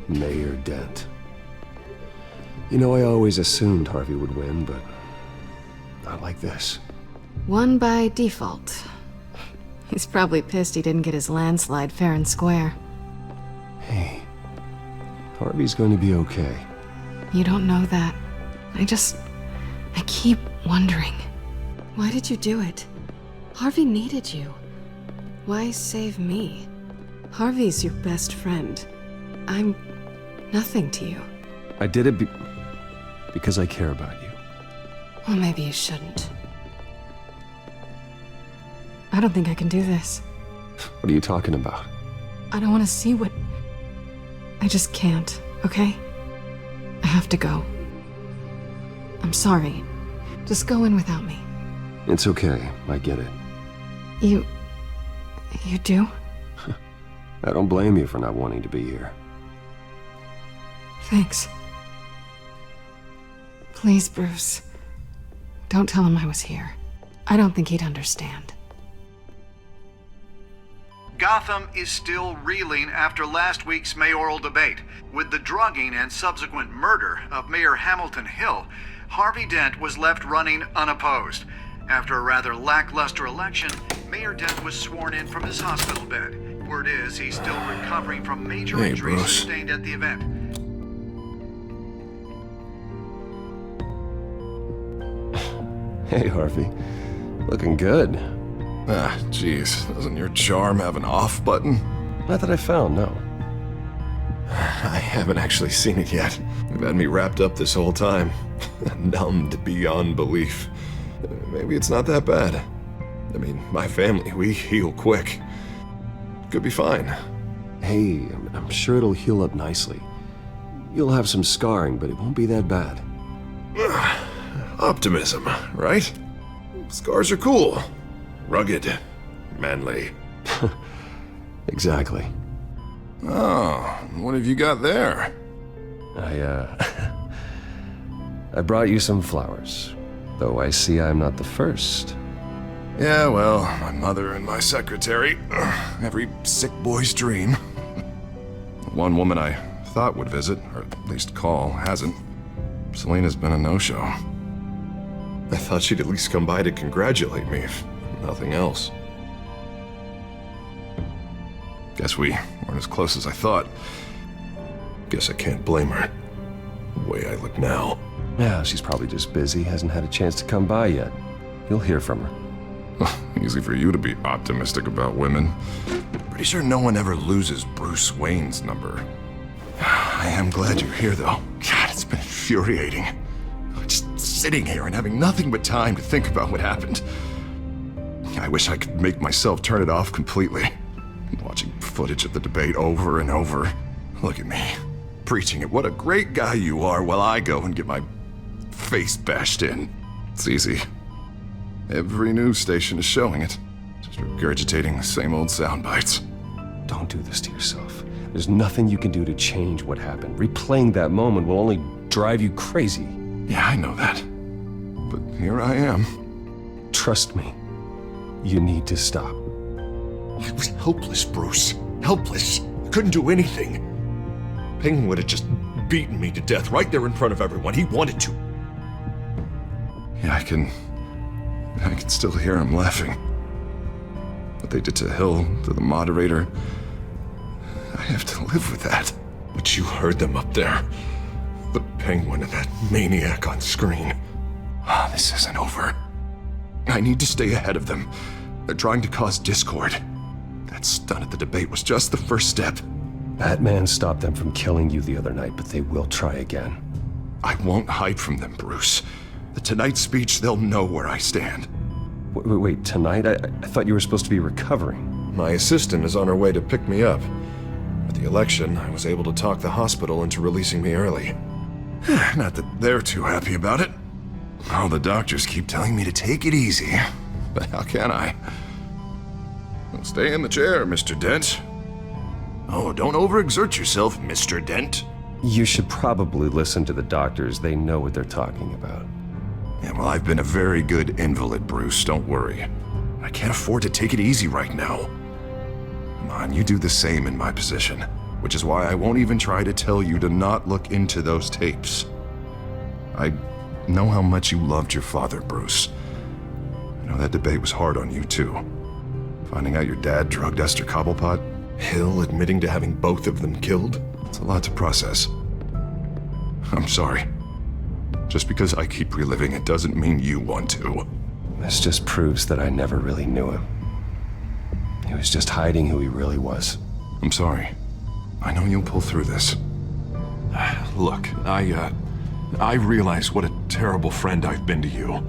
Mayor Dent. You know, I always assumed Harvey would win, but not like this. Won by default. He's probably pissed he didn't get his landslide fair and square. Hey, Harvey's going to be okay. You don't know that. I keep wondering. Why did you do it? Harvey needed you. Why save me? Harvey's your best friend. I'm nothing to you. I did it because I care about you. Well, maybe you shouldn't. I don't think I can do this. What are you talking about? I don't want to see what... I just can't, okay? I have to go. I'm sorry. Just go in without me. It's okay, I get it. You do? I don't blame you for not wanting to be here. Thanks. Please, Bruce. Don't tell him I was here. I don't think he'd understand. Gotham is still reeling after last week's mayoral debate. With the drugging and subsequent murder of Mayor Hamilton Hill, Harvey Dent was left running unopposed. After a rather lackluster election, Mayor Dent was sworn in from his hospital bed. Word is he's still recovering from major injuries sustained at the event. Hey, Harvey. Looking good. Ah, jeez. Doesn't your charm have an off button? Not that I found, no. I haven't actually seen it yet. You've had me wrapped up this whole time. Numbed beyond belief. Maybe it's not that bad. I mean, my family, we heal quick. Could be fine. Hey, I'm sure it'll heal up nicely. You'll have some scarring, but it won't be that bad. Optimism, right? Scars are cool. Rugged. Manly. Exactly. Oh, what have you got there? I brought you some flowers. Though I see I'm not the first. Yeah, well, my mother and my secretary. Every sick boy's dream. One woman I thought would visit, or at least call, hasn't. Selina's been a no-show. I thought she'd at least come by to congratulate me, if nothing else. Guess we weren't as close as I thought. Guess I can't blame her. The way I look now. Yeah, she's probably just busy, hasn't had a chance to come by yet. You'll hear from her. Easy for you to be optimistic about women. Pretty sure no one ever loses Bruce Wayne's number. I am glad you're here, though. God, it's been infuriating. Just sitting here and having nothing but time to think about what happened. I wish I could make myself turn it off completely. Watching footage of the debate over and over. Look at me, preaching at what a great guy you are while I go and get my face bashed in. It's easy. Every news station is showing it. Just regurgitating the same old sound bites. Don't do this to yourself. There's nothing you can do to change what happened. Replaying that moment will only drive you crazy. Yeah, I know that. But here I am. Trust me. You need to stop. I was helpless, Bruce. Helpless. I couldn't do anything. Penguin would have just beaten me to death right there in front of everyone. He wanted to. Yeah, I can still hear him laughing. What they did to Hill, to the moderator. I have to live with that. But you heard them up there. The Penguin and that maniac on screen. This isn't over. I need to stay ahead of them. They're trying to cause discord. That stunt at the debate was just the first step. Batman stopped them from killing you the other night, but they will try again. I won't hide from them, Bruce. The Tonight speech, they'll know where I stand. Wait, tonight? I thought you were supposed to be recovering. My assistant is on her way to pick me up. With the election, I was able to talk the hospital into releasing me early. Not that they're too happy about it. All the doctors keep telling me to take it easy. But how can I? Well, stay in the chair, Mr. Dent. Oh, don't overexert yourself, Mr. Dent. You should probably listen to the doctors. They know what they're talking about. Yeah, well, I've been a very good invalid, Bruce. Don't worry. I can't afford to take it easy right now. Come on, you do the same in my position. which is why I won't even try to tell you to not look into those tapes. I know how much you loved your father, Bruce. I know that debate was hard on you, too. Finding out your dad drugged Esther Cobblepot, Hill admitting to having both of them killed, it's a lot to process. I'm sorry. Just because I keep reliving it doesn't mean you want to. This just proves that I never really knew him. He was just hiding who he really was. I'm sorry. I know you'll pull through this. Look, I realize what a terrible friend I've been to you.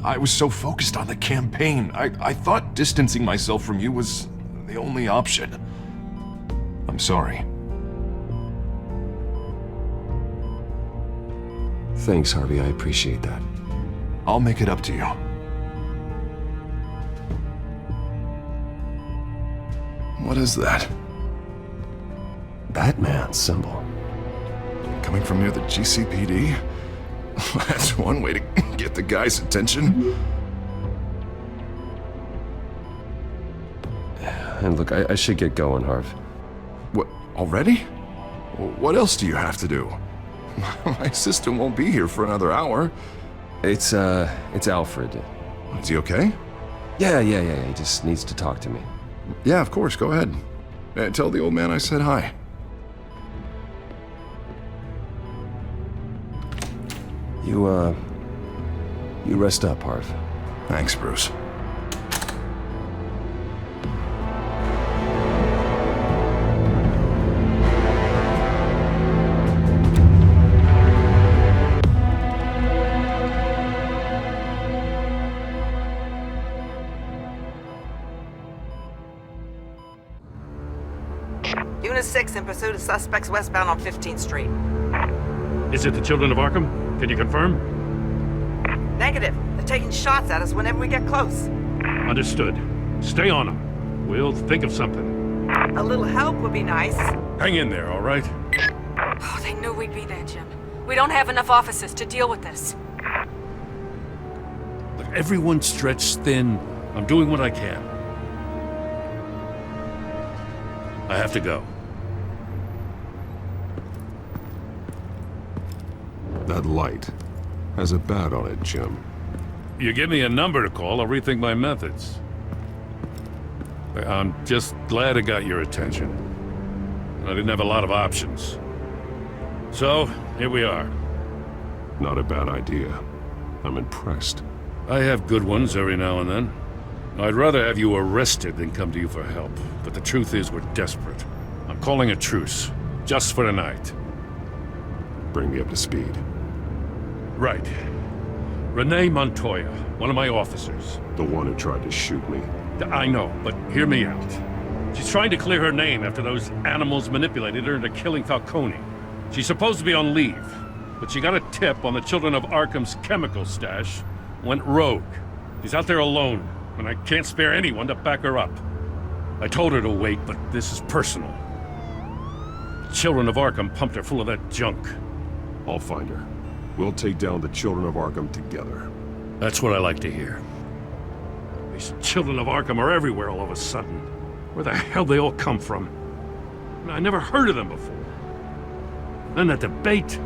I was so focused on the campaign. I thought distancing myself from you was the only option. I'm sorry. Thanks, Harvey. I appreciate that. I'll make it up to you. What is that? Batman symbol. Coming from near the GCPD? That's one way to get the guy's attention. And look, I should get going, Harv. What, already? What else do you have to do? My assistant won't be here for another hour. It's Alfred. Is he okay? Yeah. He just needs to talk to me. Yeah, of course, go ahead. Tell the old man I said hi. You rest up, Harv. Thanks, Bruce. Unit 6 in pursuit of suspects westbound on 15th Street. Is it the Children of Arkham? Can you confirm? Negative. They're taking shots at us whenever we get close. Understood. Stay on them. We'll think of something. A little help would be nice. Hang in there, all right? Oh, they knew we'd be there, Jim. We don't have enough officers to deal with this. Look, everyone's stretched thin. I'm doing what I can. I have to go. That light has a bat on it, Jim. You give me a number to call, I'll rethink my methods. I'm just glad it got your attention. I didn't have a lot of options. So, here we are. Not a bad idea. I'm impressed. I have good ones every now and then. I'd rather have you arrested than come to you for help. But the truth is, we're desperate. I'm calling a truce. Just for tonight. Bring me up to speed. Right. Renee Montoya, one of my officers. The one who tried to shoot me. I know, but hear me out. She's trying to clear her name after those animals manipulated her into killing Falcone. She's supposed to be on leave, but she got a tip on the Children of Arkham's chemical stash, went rogue. She's out there alone, and I can't spare anyone to back her up. I told her to wait, but this is personal. The Children of Arkham pumped her full of that junk. I'll find her. We'll take down the Children of Arkham together. That's what I like to hear. These Children of Arkham are everywhere all of a sudden. Where the hell they all come from? I never heard of them before. Then that debate.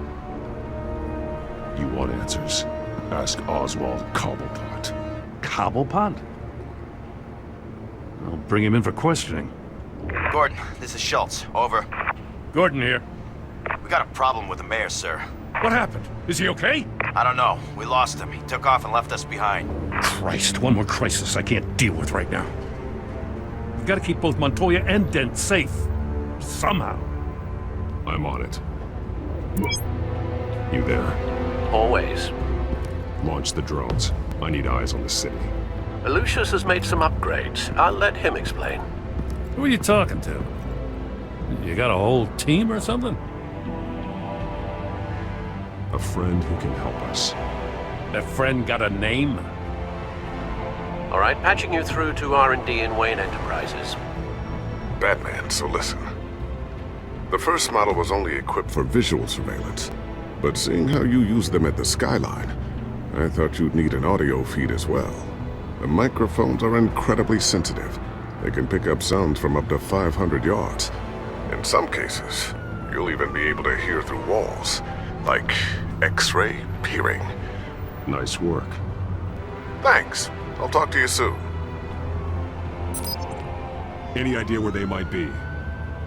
You want answers? Ask Oswald Cobblepot. Cobblepot? I'll bring him in for questioning. Gordon, this is Schultz. Over. Gordon here. We got a problem with the mayor, sir. What happened? Is he okay? I don't know. We lost him. He took off and left us behind. Christ, one more crisis I can't deal with right now. We've got to keep both Montoya and Dent safe. Somehow. I'm on it. You there? Always. Launch the drones. I need eyes on the city. Lucius has made some upgrades. I'll let him explain. Who are you talking to? You got a whole team or something? A friend who can help us. That friend got a name? All right, patching you through to R&D in Wayne Enterprises. Batman, so listen. The first model was only equipped for visual surveillance, but seeing how you use them at the skyline, I thought you'd need an audio feed as well. The microphones are incredibly sensitive. They can pick up sounds from up to 500 yards. In some cases, you'll even be able to hear through walls, like X-ray peering. Nice work. Thanks. I'll talk to you soon. Any idea where they might be?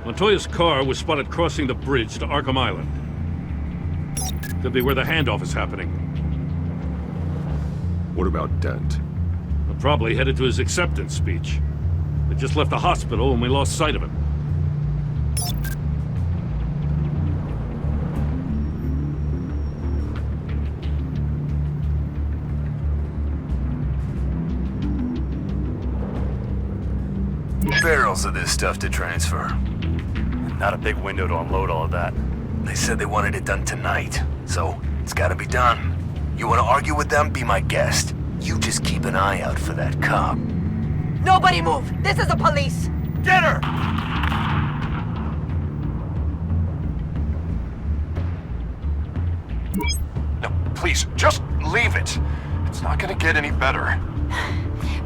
Montoya's car was spotted crossing the bridge to Arkham Island. Could be where the handoff is happening. What about Dent? They're probably headed to his acceptance speech. They just left the hospital and we lost sight of him. Barrels of this stuff to transfer. Not a big window to unload all of that. They said they wanted it done tonight, so it's gotta be done. You wanna argue with them? Be my guest. You just keep an eye out for that cop. Nobody move! This is the police! Get her! No, please, just leave it. It's not gonna get any better.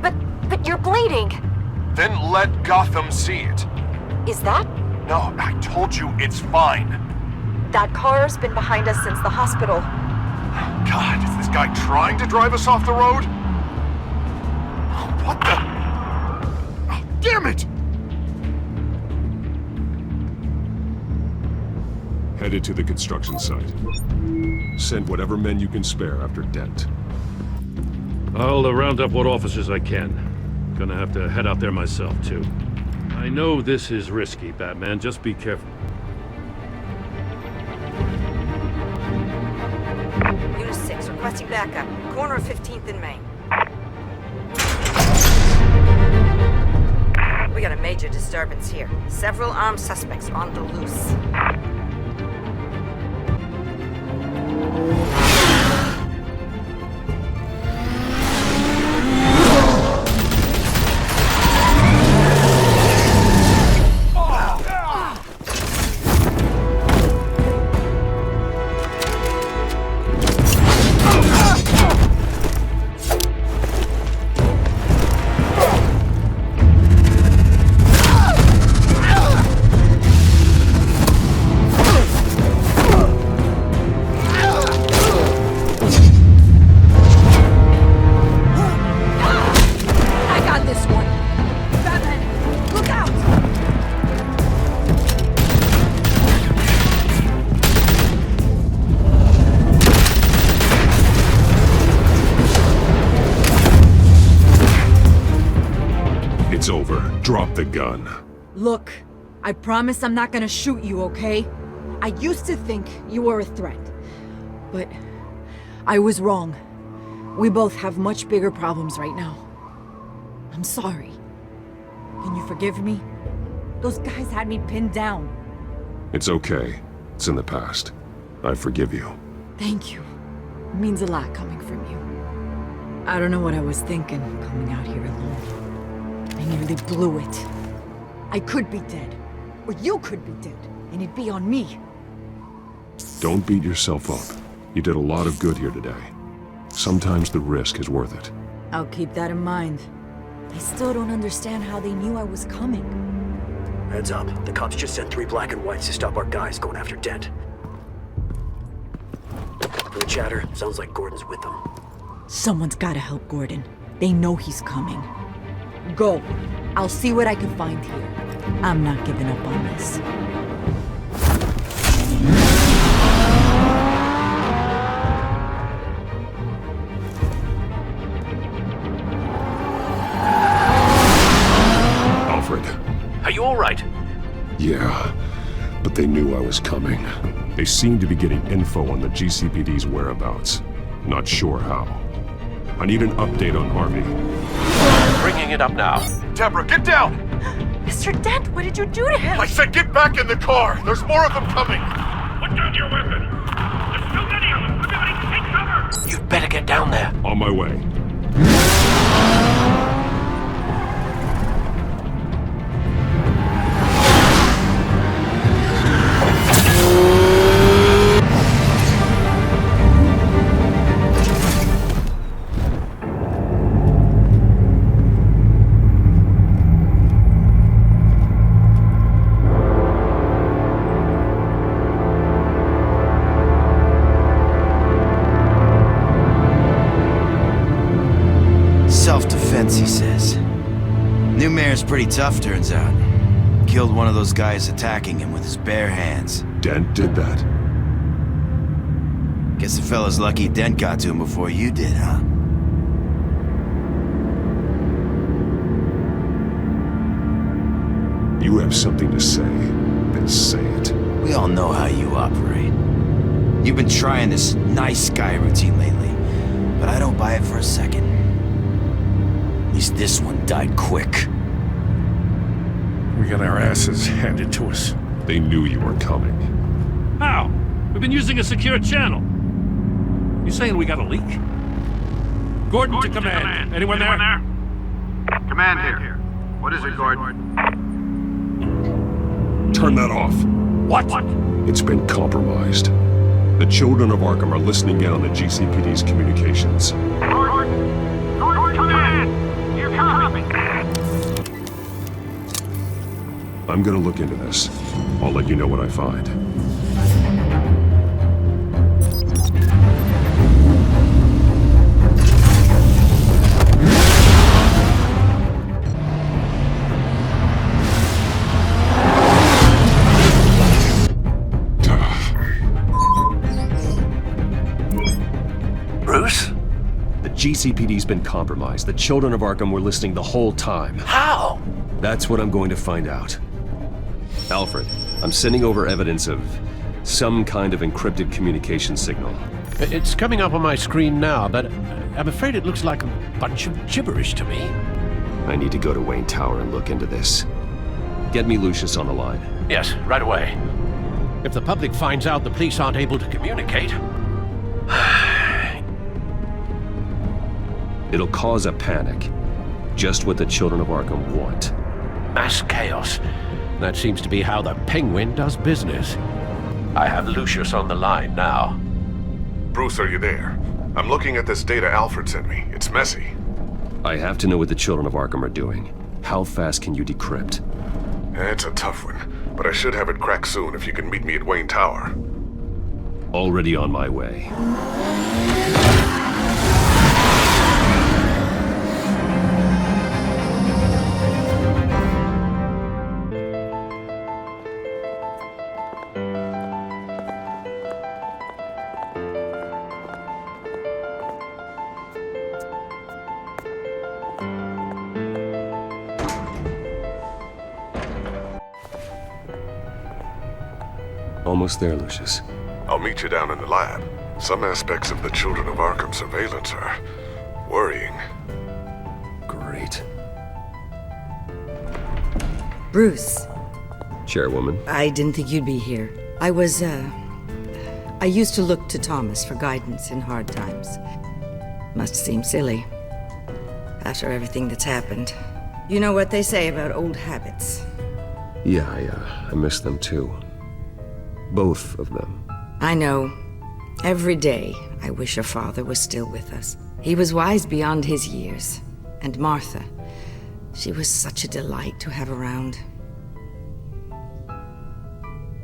But you're bleeding. Then let Gotham see it. Is that? No, I told you it's fine. That car's been behind us since the hospital. God, is this guy trying to drive us off the road? What the? Damn it! Headed to the construction site. Send whatever men you can spare after Dent. I'll round up what officers I can. Gonna have to head out there myself, too. I know this is risky, Batman. Just be careful. Unit 6, requesting backup. Corner of 15th and Main. We got a major disturbance here. Several armed suspects on the loose. It's over. Drop the gun. Look, I promise I'm not gonna shoot you, okay? I used to think you were a threat, but I was wrong. We both have much bigger problems right now. I'm sorry. Can you forgive me? Those guys had me pinned down. It's okay. It's in the past. I forgive you. Thank you. It means a lot coming from you. I don't know what I was thinking coming out here alone. I nearly blew it. I could be dead. Or you could be dead. And it'd be on me. Don't beat yourself up. You did a lot of good here today. Sometimes the risk is worth it. I'll keep that in mind. I still don't understand how they knew I was coming. Heads up. The cops just sent 3 black and whites to stop our guys going after Dent. From the chatter, sounds like Gordon's with them. Someone's gotta help Gordon. They know he's coming. Go. I'll see what I can find here. I'm not giving up on this. Alfred. Are you all right? Yeah, but they knew I was coming. They seem to be getting info on the GCPD's whereabouts. Not sure how. I need an update on Harvey. Bringing it up now. Deborah, get down! Mr. Dent, what did you do to him? I said get back in the car! There's more of them coming! Put down your weapon! There's too many of them! Everybody take cover! You'd better get down there. On my way. New mayor's pretty tough, turns out. Killed one of those guys attacking him with his bare hands. Dent did that? Guess the fella's lucky Dent got to him before you did, huh? You have something to say, then say it. We all know how you operate. You've been trying this nice guy routine lately, but I don't buy it for a second. At least this one died quick. We got our asses handed to us. They knew you were coming. How? We've been using a secure channel. You saying we got a leak? Gordon to command. Anyone there? Command here. What is it, Gordon? Turn that off. What? It's been compromised. The Children of Arkham are listening in on the GCPD's communications. Gordon, command! You copy? I'm gonna look into this. I'll let you know what I find. Bruce? The GCPD's been compromised. The Children of Arkham were listening the whole time. How? That's what I'm going to find out. Alfred, I'm sending over evidence of some kind of encrypted communication signal. It's coming up on my screen now, but I'm afraid it looks like a bunch of gibberish to me. I need to go to Wayne Tower and look into this. Get me Lucius on the line. Yes, right away. If the public finds out the police aren't able to communicate... It'll cause a panic. Just what the Children of Arkham want. Mass chaos. That seems to be how the Penguin does business. I have Lucius on the line now. Bruce, are you there? I'm looking at this data Alfred sent me. It's messy. I have to know what the Children of Arkham are doing. How fast can you decrypt? It's a tough one, but I should have it cracked soon if you can meet me at Wayne Tower. Already on my way. Almost there, Lucius. I'll meet you down in the lab. Some aspects of the Children of Arkham surveillance are worrying. Great. Bruce. Chairwoman. I didn't think you'd be here. I used to look to Thomas for guidance in hard times. Must seem silly. After everything that's happened. You know what they say about old habits. Yeah, I miss them too. Both of them. I know. Every day, I wish your father was still with us. He was wise beyond his years. And Martha, she was such a delight to have around.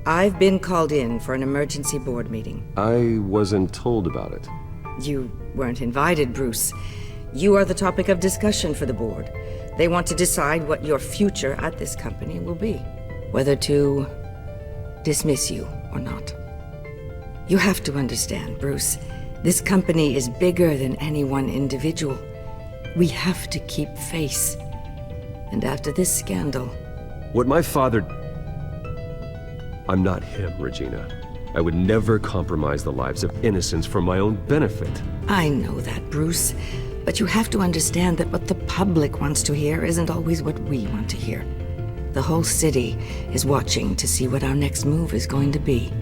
I've been called in for an emergency board meeting. I wasn't told about it. You weren't invited, Bruce. You are the topic of discussion for the board. They want to decide what your future at this company will be. Whether to dismiss you or not. You have to understand, Bruce. This company is bigger than any one individual. We have to keep face. And after this scandal... What my father... I'm not him, Regina. I would never compromise the lives of innocents for my own benefit. I know that, Bruce. But you have to understand that what the public wants to hear isn't always what we want to hear. The whole city is watching to see what our next move is going to be.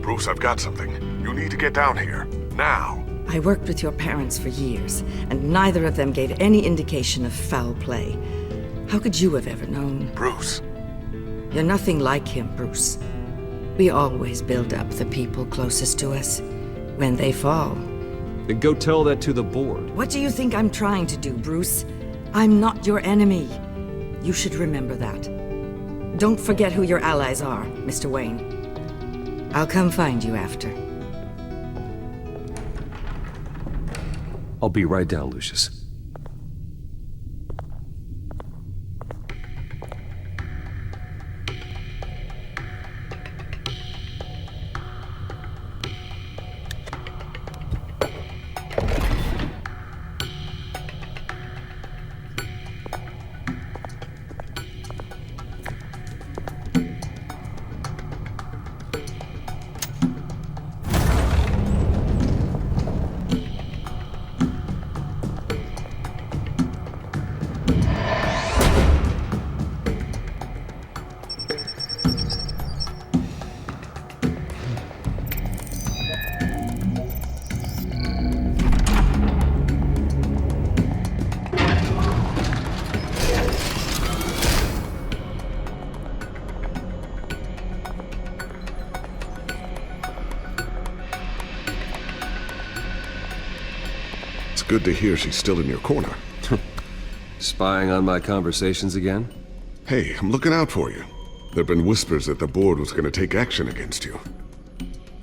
Bruce, I've got something. You need to get down here. Now. I worked with your parents for years, and neither of them gave any indication of foul play. How could you have ever known? Bruce. You're nothing like him, Bruce. We always build up the people closest to us. When they fall... Then go tell that to the board. What do you think I'm trying to do, Bruce? I'm not your enemy. You should remember that. Don't forget who your allies are, Mr. Wayne. I'll come find you after. I'll be right down, Lucius. good to hear she's still in your corner. Spying on my conversations again? Hey, I'm looking out for you. There've been whispers that the board was gonna take action against you.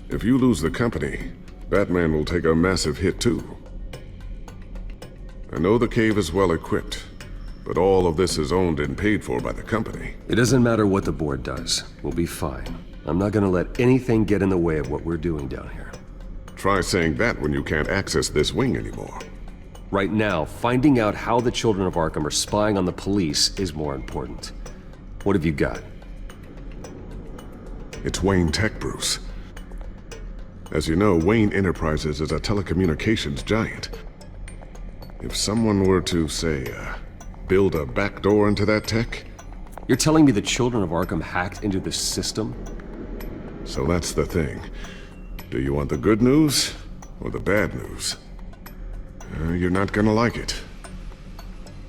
If you lose the company, Batman will take a massive hit too. I know the cave is well equipped, but all of this is owned and paid for by the company. It doesn't matter what the board does. We'll be fine. I'm not gonna let anything get in the way of what we're doing down here. Try saying that when you can't access this wing anymore. Right now, finding out how the Children of Arkham are spying on the police is more important. What have you got? It's Wayne Tech, Bruce. As you know, Wayne Enterprises is a telecommunications giant. If someone were to, say, build a backdoor into that tech... You're telling me the Children of Arkham hacked into the system? So that's the thing. Do you want the good news or the bad news? You're not gonna like it.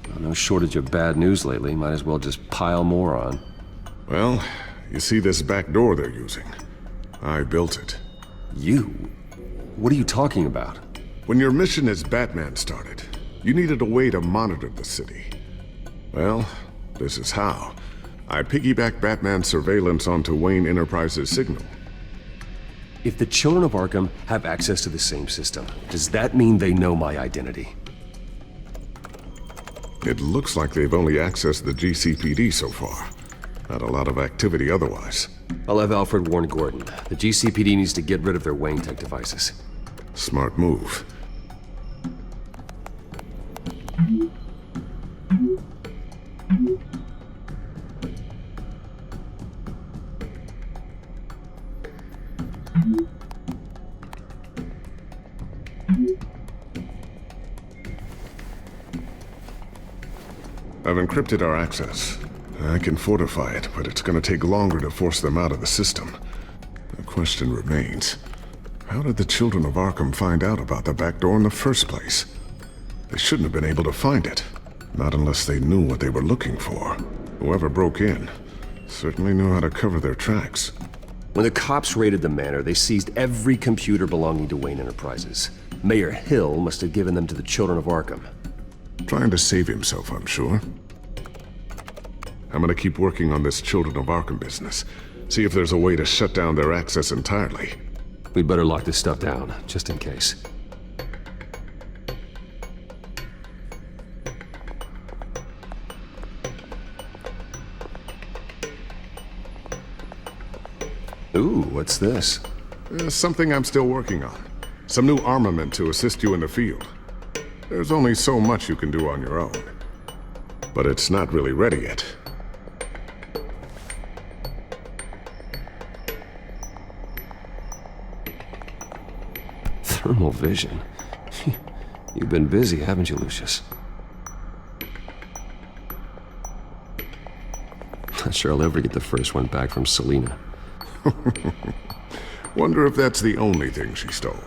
Well, no shortage of bad news lately. Might as well just pile more on. Well, you see this back door they're using? I built it. You? What are you talking about? When your mission as Batman started, you needed a way to monitor the city. Well, this is how. I piggybacked Batman's surveillance onto Wayne Enterprises' signal. If the Children of Arkham have access to the same system, does that mean they know my identity? It looks like they've only accessed the GCPD so far. Not a lot of activity otherwise. I'll have Alfred warn Gordon. The GCPD needs to get rid of their Wayne Tech devices. Smart move. I've encrypted our access. I can fortify it, but it's gonna take longer to force them out of the system. The question remains, how did the Children of Arkham find out about the back door in the first place? They shouldn't have been able to find it. Not unless they knew what they were looking for. Whoever broke in certainly knew how to cover their tracks. When the cops raided the manor, they seized every computer belonging to Wayne Enterprises. Mayor Hill must have given them to the Children of Arkham. Trying to save himself, I'm sure. I'm gonna keep working on this Children of Arkham business. See if there's a way to shut down their access entirely. We'd better lock this stuff down, just in case. Ooh, what's this? Something I'm still working on. Some new armament to assist you in the field. There's only so much you can do on your own. But it's not really ready yet. Thermal vision. You've been busy, haven't you, Lucius? Not sure I'll ever get the first one back from Selina. Wonder if that's the only thing she stole.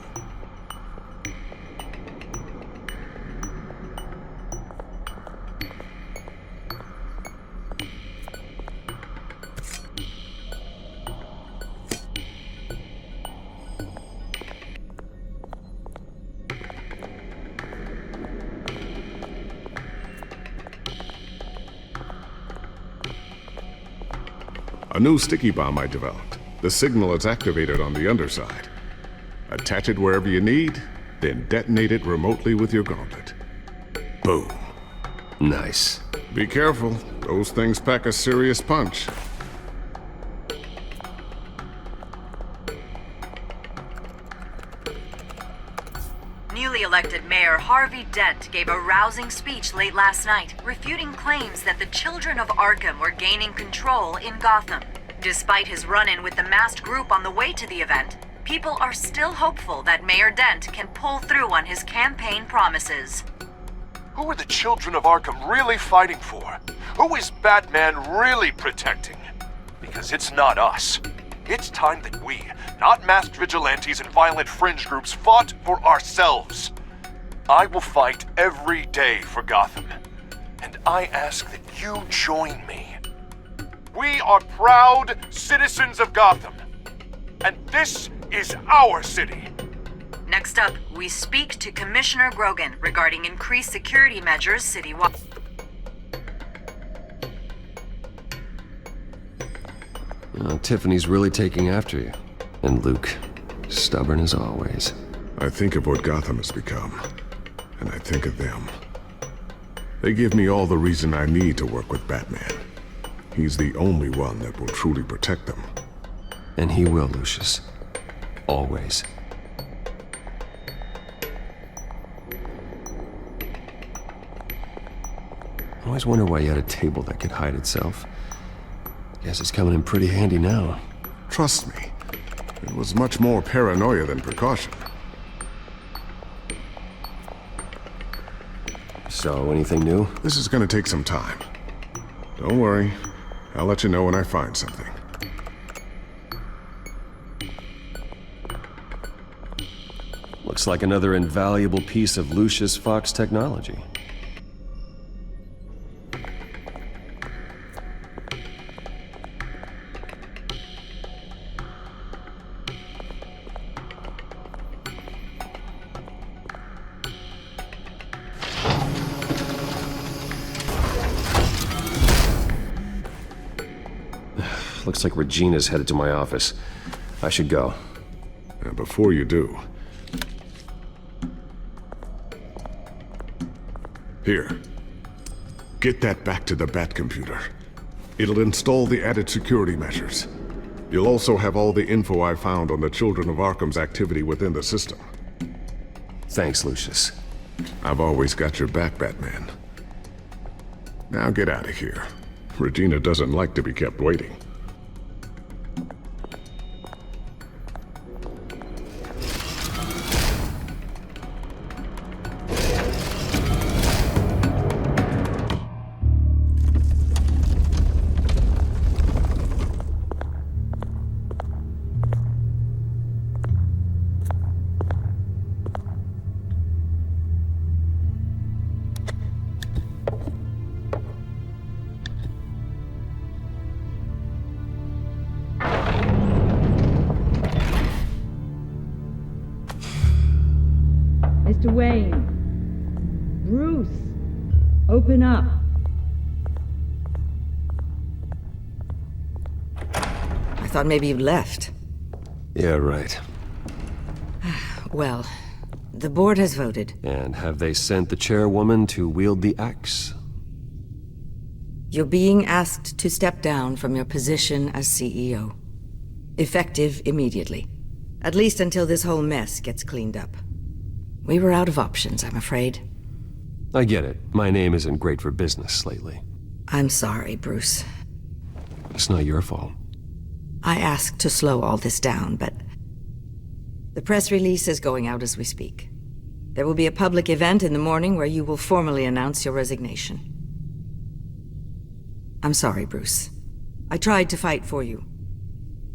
A new sticky bomb I developed. The signal is activated on the underside. Attach it wherever you need, then detonate it remotely with your gauntlet. Boom. Nice. Be careful. Those things pack a serious punch. Newly elected Mayor Harvey Dent gave a rousing speech late last night, refuting claims that the Children of Arkham were gaining control in Gotham. Despite his run-in with the masked group on the way to the event, people are still hopeful that Mayor Dent can pull through on his campaign promises. Who are the Children of Arkham really fighting for? Who is Batman really protecting? Because it's not us. It's time that we, not masked vigilantes and violent fringe groups, fought for ourselves. I will fight every day for Gotham. And I ask that you join me. We are proud citizens of Gotham. And this is our city. Next up, we speak to Commissioner Grogan regarding increased security measures citywide. Tiffany's really taking after you. And Luke, stubborn as always. I think of what Gotham has become, and I think of them. They give me all the reason I need to work with Batman. He's the only one that will truly protect them. And he will, Lucius. Always. I always wonder why you had a table that could hide itself. Guess it's coming in pretty handy now. Trust me, it was much more paranoia than precaution. So, anything new? This is gonna take some time. Don't worry, I'll let you know when I find something. Looks like another invaluable piece of Lucius Fox technology. Looks like Regina's headed to my office. I should go. And before you do... Here. Get that back to the Bat computer. It'll install the added security measures. You'll also have all the info I found on the Children of Arkham's activity within the system. Thanks, Lucius. I've always got your back, Batman. Now get out of here. Regina doesn't like to be kept waiting. Mr. Wayne. Bruce. Open up. I thought maybe you'd left. Yeah, right. Well, the board has voted. And have they sent the chairwoman to wield the axe? You're being asked to step down from your position as CEO. Effective immediately. At least until this whole mess gets cleaned up. We were out of options, I'm afraid. I get it. My name isn't great for business lately. I'm sorry, Bruce. It's not your fault. I asked to slow all this down, but... The press release is going out as we speak. There will be a public event in the morning where you will formally announce your resignation. I'm sorry, Bruce. I tried to fight for you.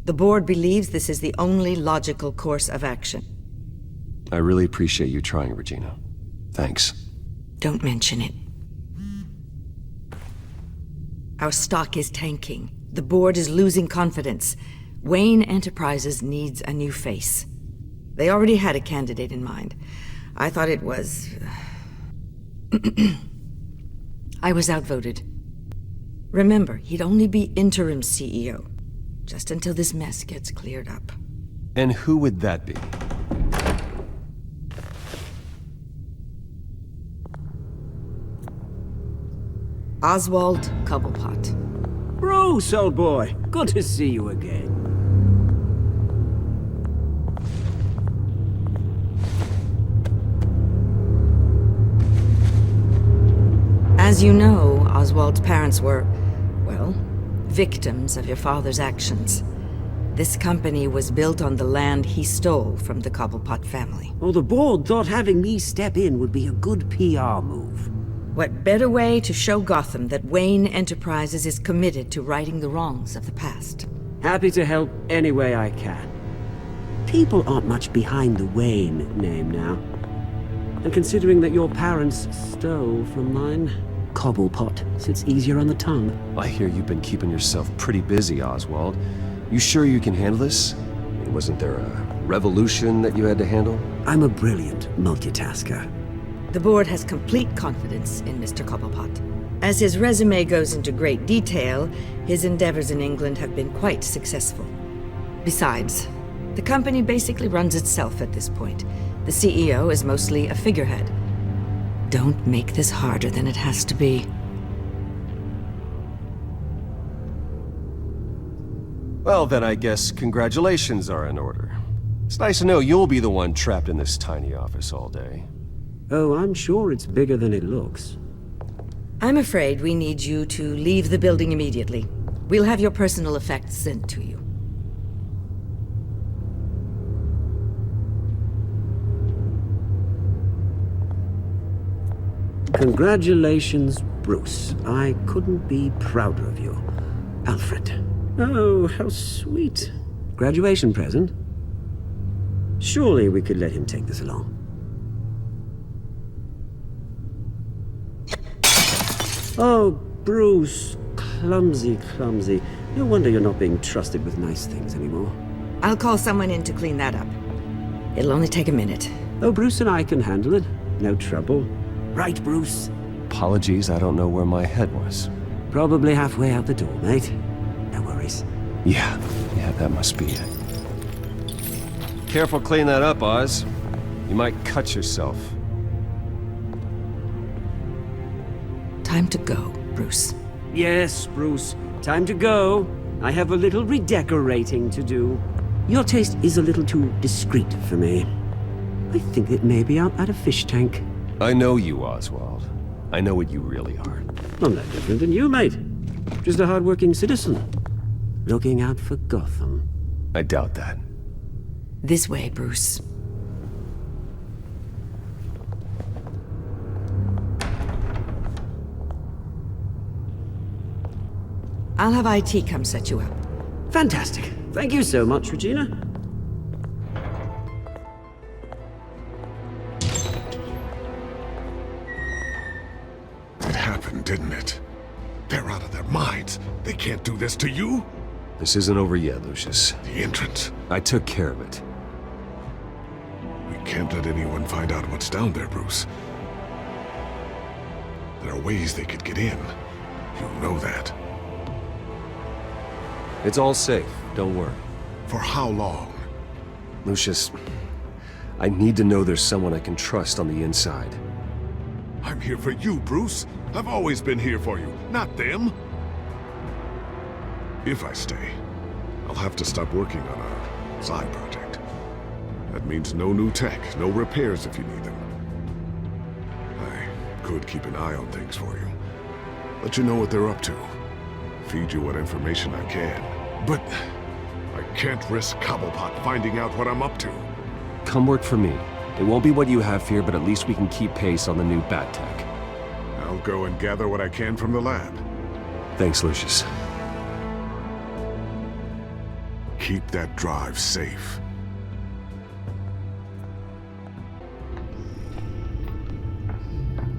The board believes this is the only logical course of action. I really appreciate you trying, Regina. Thanks. Don't mention it. Our stock is tanking. The board is losing confidence. Wayne Enterprises needs a new face. They already had a candidate in mind. I thought it was... I was outvoted. Remember, he'd only be interim CEO. Just until this mess gets cleared up. And who would that be? Oswald Cobblepot. Bruce, old boy. Good to see you again. As you know, Oswald's parents were, well, victims of your father's actions. This company was built on the land he stole from the Cobblepot family. Well, the board thought having me step in would be a good PR move. What better way to show Gotham that Wayne Enterprises is committed to righting the wrongs of the past? Happy to help any way I can. People aren't much behind the Wayne name now. And considering that your parents stole from mine, Cobblepot sits easier on the tongue. I hear you've been keeping yourself pretty busy, Oswald. You sure you can handle this? Wasn't there a revolution that you had to handle? I'm a brilliant multitasker. The board has complete confidence in Mr. Cobblepot. As his resume goes into great detail, his endeavors in England have been quite successful. Besides, the company basically runs itself at this point. The CEO is mostly a figurehead. Don't make this harder than it has to be. Well, then I guess congratulations are in order. It's nice to know you'll be the one trapped in this tiny office all day. Oh, I'm sure it's bigger than it looks. I'm afraid we need you to leave the building immediately. We'll have your personal effects sent to you. Congratulations, Bruce. I couldn't be prouder of you. Alfred. Oh, how sweet. Graduation present? Surely we could let him take this along. Oh, Bruce. Clumsy, clumsy. No wonder you're not being trusted with nice things anymore. I'll call someone in to clean that up. It'll only take a minute. Oh, Bruce and I can handle it. No trouble. Right, Bruce? Apologies, I don't know where my head was. Probably halfway out the door, mate. No worries. Yeah, that must be it. Careful cleaning that up, Oz. You might cut yourself. Time to go, Bruce. Yes, Bruce. Time to go. I have a little redecorating to do. Your taste is a little too discreet for me. I think it may be out at a fish tank. I know you, Oswald. I know what you really are. I'm no different than you, mate. Just a hard-working citizen. Looking out for Gotham. I doubt that. This way, Bruce. I'll have IT come set you up. Fantastic. Thank you so much, Regina. It happened, didn't it? They're out of their minds. They can't do this to you. This isn't over yet, Lucius. The entrance. I took care of it. We can't let anyone find out what's down there, Bruce. There are ways they could get in. You know that. It's all safe, don't worry. For how long? Lucius, I need to know there's someone I can trust on the inside. I'm here for you, Bruce. I've always been here for you, not them. If I stay, I'll have to stop working on a side project. That means no new tech, no repairs if you need them. I could keep an eye on things for you. Let you know what they're up to. Feed you what information I can. But I can't risk Cobblepot finding out what I'm up to. Come work for me. It won't be what you have here, but at least we can keep pace on the new bat tech. I'll go and gather what I can from the lab. Thanks, Lucius. Keep that drive safe.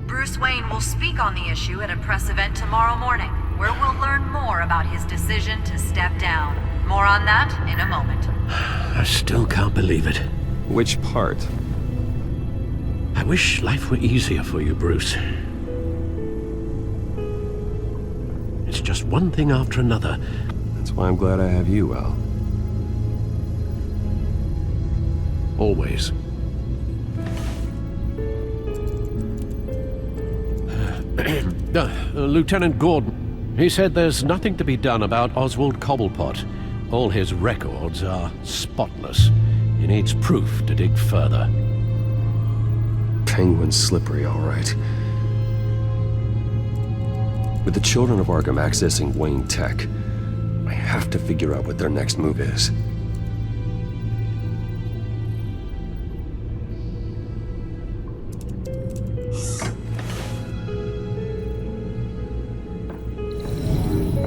Bruce Wayne will speak on the issue at a press event tomorrow morning, where we'll learn more about his decision to step down. More on that in a moment. I still can't believe it. Which part? I wish life were easier for you, Bruce. It's just one thing after another. That's why I'm glad I have you, Al. Always. Lieutenant Gordon, he said there's nothing to be done about Oswald Cobblepot. All his records are spotless. He needs proof to dig further. Penguin's slippery, all right. With the Children of Arkham accessing Wayne Tech, I have to figure out what their next move is.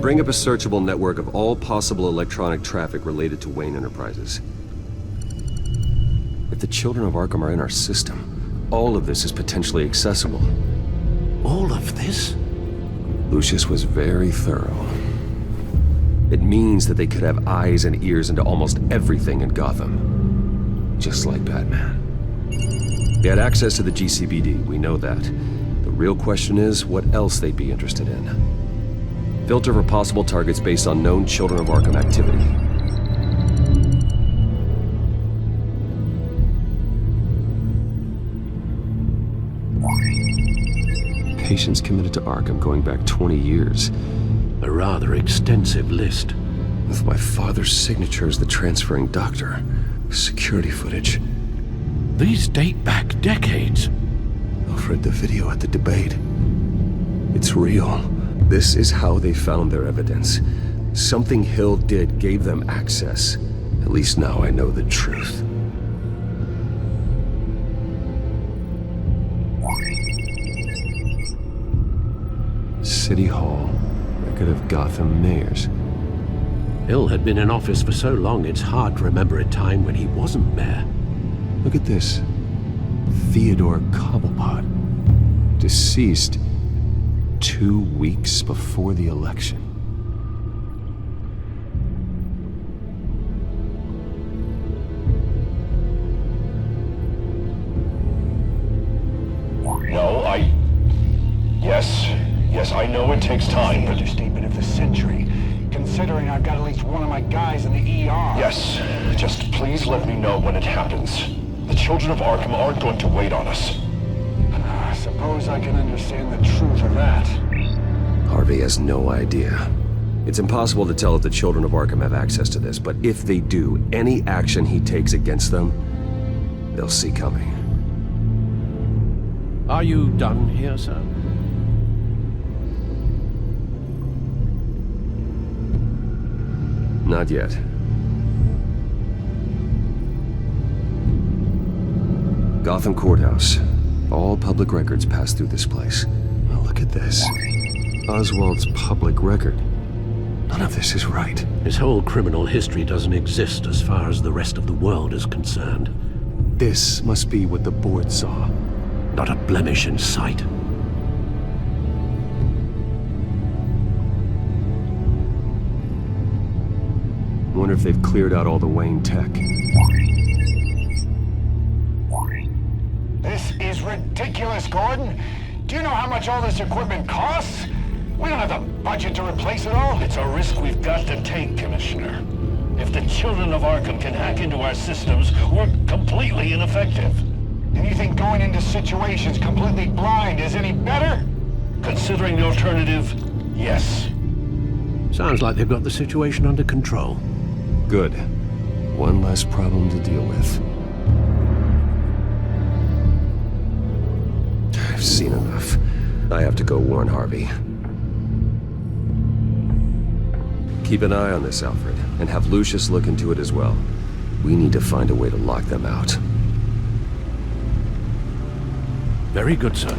Bring up a searchable network of all possible electronic traffic related to Wayne Enterprises. If the Children of Arkham are in our system, all of this is potentially accessible. All of this? Lucius was very thorough. It means that they could have eyes and ears into almost everything in Gotham. Just like Batman. They had access to the GCPD, we know that. The real question is what else they'd be interested in. Filter for possible targets based on known Children of Arkham activity. Patients committed to Arkham going back 20 years. A rather extensive list. With my father's signature as the transferring doctor. Security footage. These date back decades. I've read the video at the debate. It's real. This is how they found their evidence. Something Hill did gave them access. At least now I know the truth. City Hall. Record of Gotham mayors. Hill had been in office for so long it's hard to remember a time when he wasn't mayor. Look at this. Theodore Cobblepot. Deceased 2 weeks before the election. No, Yes, I know it takes time. The understatement of the century, considering I've got at least one of my guys in the ER. Yes, just please let me know when it happens. The Children of Arkham aren't going to wait on us. I suppose I can understand the truth of that. Harvey has no idea. It's impossible to tell if the Children of Arkham have access to this, but if they do, any action he takes against them, they'll see coming. Are you done here, sir? Not yet. Gotham Courthouse. All public records pass through this place. Now look at this. Oswald's public record. None of this is right. His whole criminal history doesn't exist as far as the rest of the world is concerned. This must be what the board saw. Not a blemish in sight. Wonder if they've cleared out all the Wayne tech. This is ridiculous, Gordon. Do you know how much all this equipment costs? We don't have the budget to replace it all. It's a risk we've got to take, Commissioner. If the Children of Arkham can hack into our systems, we're completely ineffective. And you think going into situations completely blind is any better? Considering the alternative, yes. Sounds like they've got the situation under control. Good. One less problem to deal with. I've seen enough. I have to go warn Harvey. Keep an eye on this, Alfred, and have Lucius look into it as well. We need to find a way to lock them out. Very good, sir.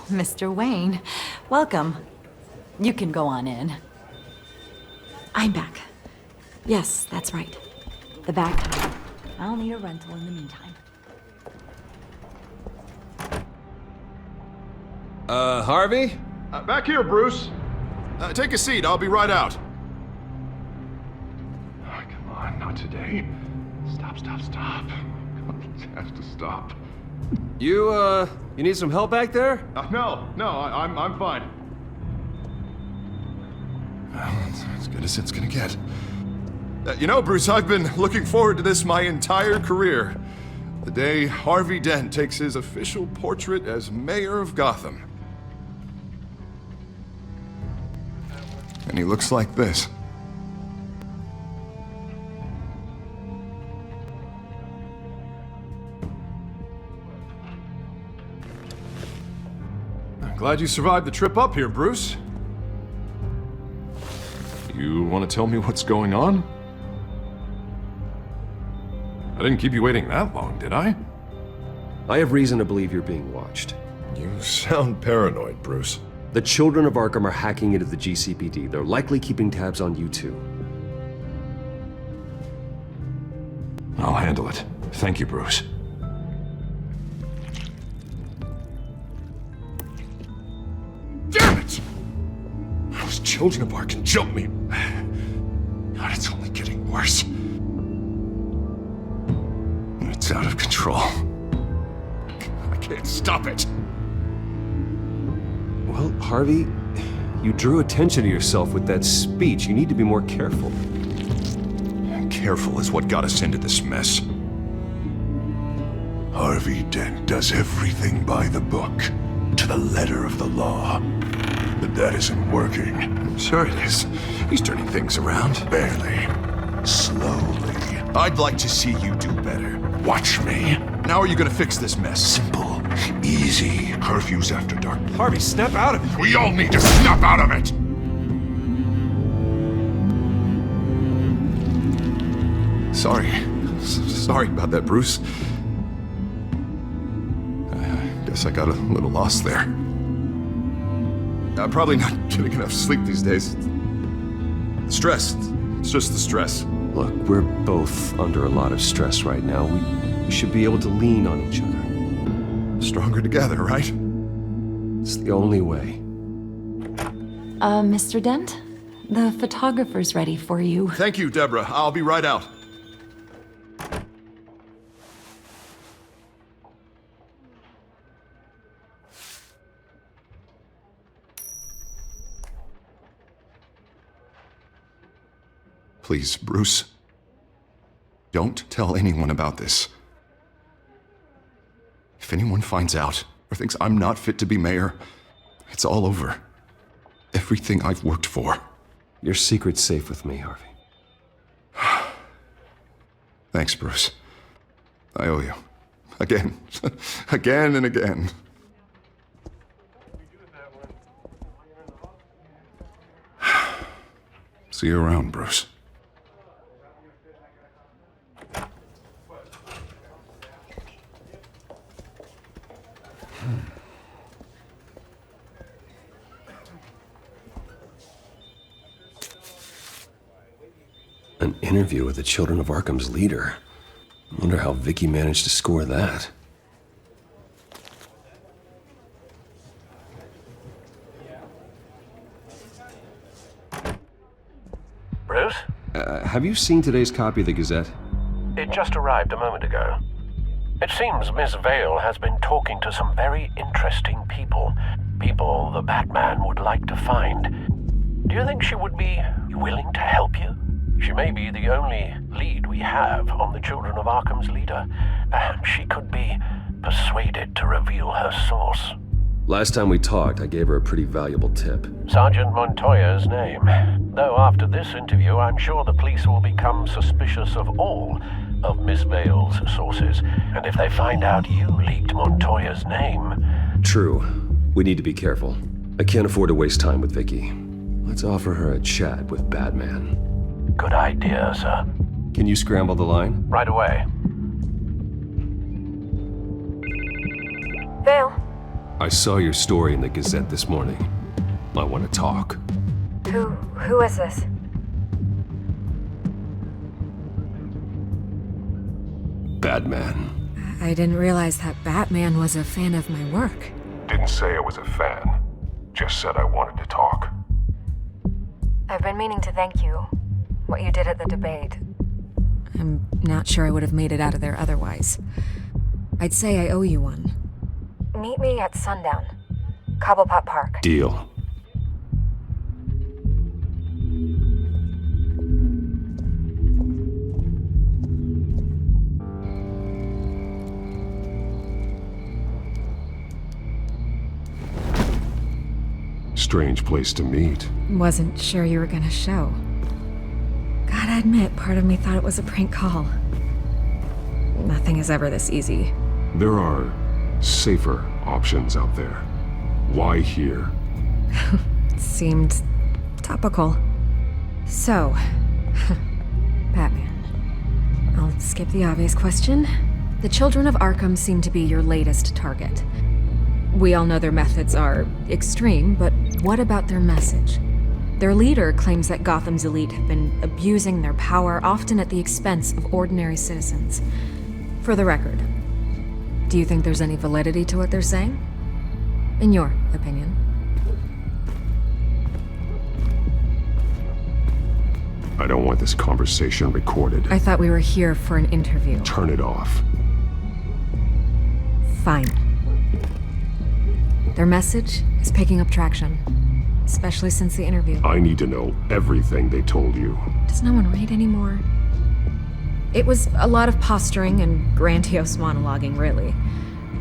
Mr. Wayne, welcome. You can go on in. I'm back. Yes, that's right. The back. I'll need a rental in the meantime. Harvey? Back here, Bruce. Take a seat, I'll be right out. Oh, come on, not today. Stop. It has to stop. You need some help back there? No, I'm fine. Well, that's as good as it's gonna get. You know, Bruce, I've been looking forward to this my entire career. The day Harvey Dent takes his official portrait as mayor of Gotham. And he looks like this. Glad you survived the trip up here, Bruce. You want to tell me what's going on? I didn't keep you waiting that long, did I? I have reason to believe you're being watched. You sound paranoid, Bruce. The Children of Arkham are hacking into the GCPD. They're likely keeping tabs on you too. I'll handle it. Thank you, Bruce. Damn it! Those Children of Arkham jumped me. God, it's only getting worse. It's out of control. I can't stop it. Well, Harvey, you drew attention to yourself with that speech. You need to be more careful. Careful is what got us into this mess. Harvey Dent does everything by the book, to the letter of the law. But that isn't working. I'm sure it is. He's turning things around. Barely. Slowly. I'd like to see you do better. Watch me. Now are you gonna fix this mess? Simple. Easy. Curfews after dark. Harvey, snap out of it. We all need to snap out of it! Sorry about that, Bruce. I guess I got a little lost there. I'm probably not getting enough sleep these days. Stress. It's just the stress. Look, we're both under a lot of stress right now. We should be able to lean on each other. Stronger together, right? It's the only way. Mr. Dent? The photographer's ready for you. Thank you, Deborah. I'll be right out. Please, Bruce. Don't tell anyone about this. If anyone finds out or thinks I'm not fit to be mayor, it's all over. Everything I've worked for. Your secret's safe with me, Harvey. Thanks, Bruce. I owe you. Again. Again and again. See you around, Bruce. An interview with the Children of Arkham's leader. I wonder how Vicki managed to score that. Bruce? Have you seen today's copy of the Gazette? It just arrived a moment ago. It seems Miss Vale has been talking to some very interesting people. People the Batman would like to find. Do you think she would be willing to help you? She may be the only lead we have on the Children of Arkham's leader. Perhaps she could be persuaded to reveal her source. Last time we talked, I gave her a pretty valuable tip. Sergeant Montoya's name. Though after this interview, I'm sure the police will become suspicious of all of Miss Vale's sources. And if they find out you leaked Montoya's name... True. We need to be careful. I can't afford to waste time with Vicki. Let's offer her a chat with Batman. Good idea, sir. Can you scramble the line? Right away. Vale. I saw your story in the Gazette this morning. I want to talk. Who is this? Batman. I didn't realize that Batman was a fan of my work. Didn't say I was a fan. Just said I wanted to talk. I've been meaning to thank you. What you did at the debate. I'm not sure I would have made it out of there otherwise. I'd say I owe you one. Meet me at sundown. Cobblepot Park. Deal. Strange place to meet. Wasn't sure you were gonna show. Gotta admit, part of me thought it was a prank call. Nothing is ever this easy. There are safer options out there. Why here? Seemed topical. So, Batman. I'll skip the obvious question. The Children of Arkham seem to be your latest target. We all know their methods are extreme, but what about their message? Their leader claims that Gotham's elite have been abusing their power, often at the expense of ordinary citizens. For the record, do you think there's any validity to what they're saying? In your opinion? I don't want this conversation recorded. I thought we were here for an interview. Turn it off. Fine. Their message is picking up traction, especially since the interview. I need to know everything they told you. Does no one read anymore? It was a lot of posturing and grandiose monologuing, really.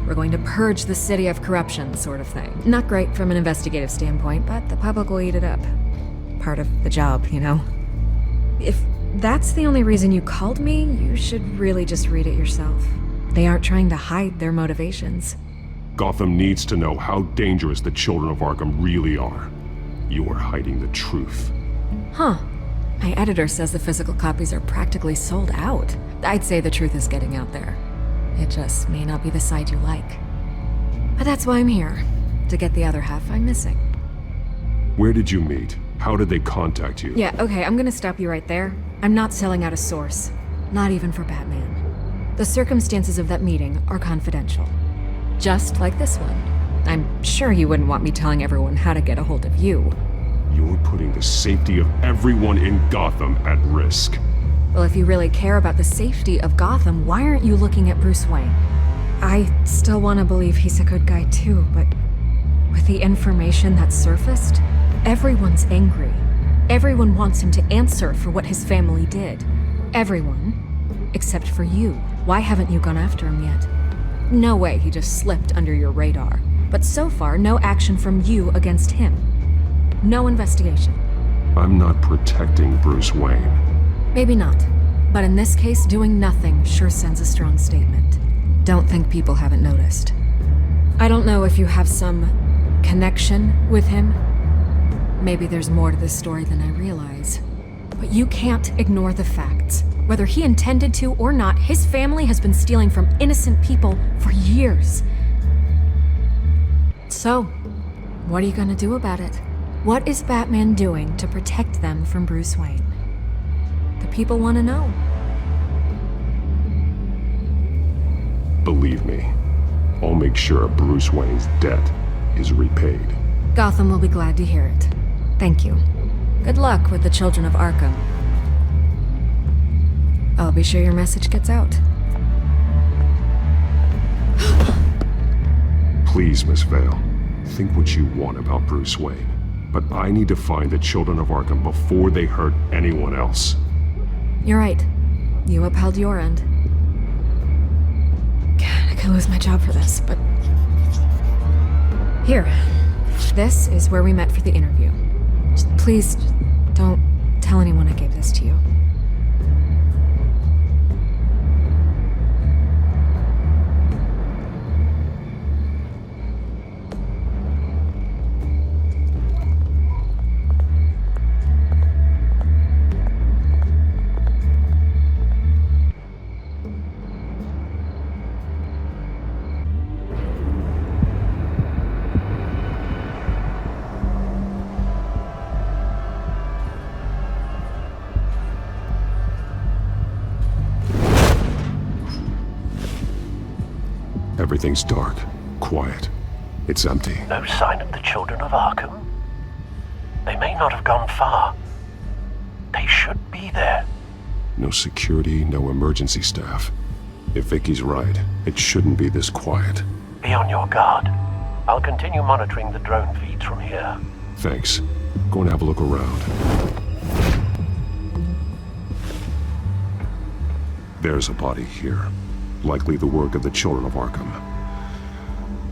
We're going to purge the city of corruption, sort of thing. Not great from an investigative standpoint, but the public will eat it up. Part of the job, you know? If that's the only reason you called me, you should really just read it yourself. They aren't trying to hide their motivations. Gotham needs to know how dangerous the Children of Arkham really are. You are hiding the truth. Huh. My editor says the physical copies are practically sold out. I'd say the truth is getting out there. It just may not be the side you like. But that's why I'm here. To get the other half I'm missing. Where did you meet? How did they contact you? Yeah, okay, I'm gonna stop you right there. I'm not selling out a source. Not even for Batman. The circumstances of that meeting are confidential. Just like this one. I'm sure you wouldn't want me telling everyone how to get a hold of you. You're putting the safety of everyone in Gotham at risk. Well, if you really care about the safety of Gotham, why aren't you looking at Bruce Wayne? I still want to believe he's a good guy too, but with the information that surfaced, everyone's angry. Everyone wants him to answer for what his family did. Everyone, except for you. Why haven't you gone after him yet? No way he just slipped under your radar. But so far, no action from you against him. No investigation. I'm not protecting Bruce Wayne. Maybe not. But in this case, doing nothing sure sends a strong statement. Don't think people haven't noticed. I don't know if you have some connection with him. Maybe there's more to this story than I realize. But you can't ignore the facts. Whether he intended to or not, his family has been stealing from innocent people for years. So, what are you gonna do about it? What is Batman doing to protect them from Bruce Wayne? The people want to know. Believe me, I'll make sure Bruce Wayne's debt is repaid. Gotham will be glad to hear it. Thank you. Good luck with the Children of Arkham. I'll be sure your message gets out. Please, Miss Vale, think what you want about Bruce Wayne. But I need to find the Children of Arkham before they hurt anyone else. You're right. You upheld your end. God, I could lose my job for this, but... Here. This is where we met for the interview. Please, don't tell anyone I gave this to you. Everything's dark, quiet. It's empty. No sign of the Children of Arkham? They may not have gone far. They should be there. No security, no emergency staff. If Vicky's right, it shouldn't be this quiet. Be on your guard. I'll continue monitoring the drone feeds from here. Thanks. Go and have a look around. There's a body here. Likely the work of the Children of Arkham.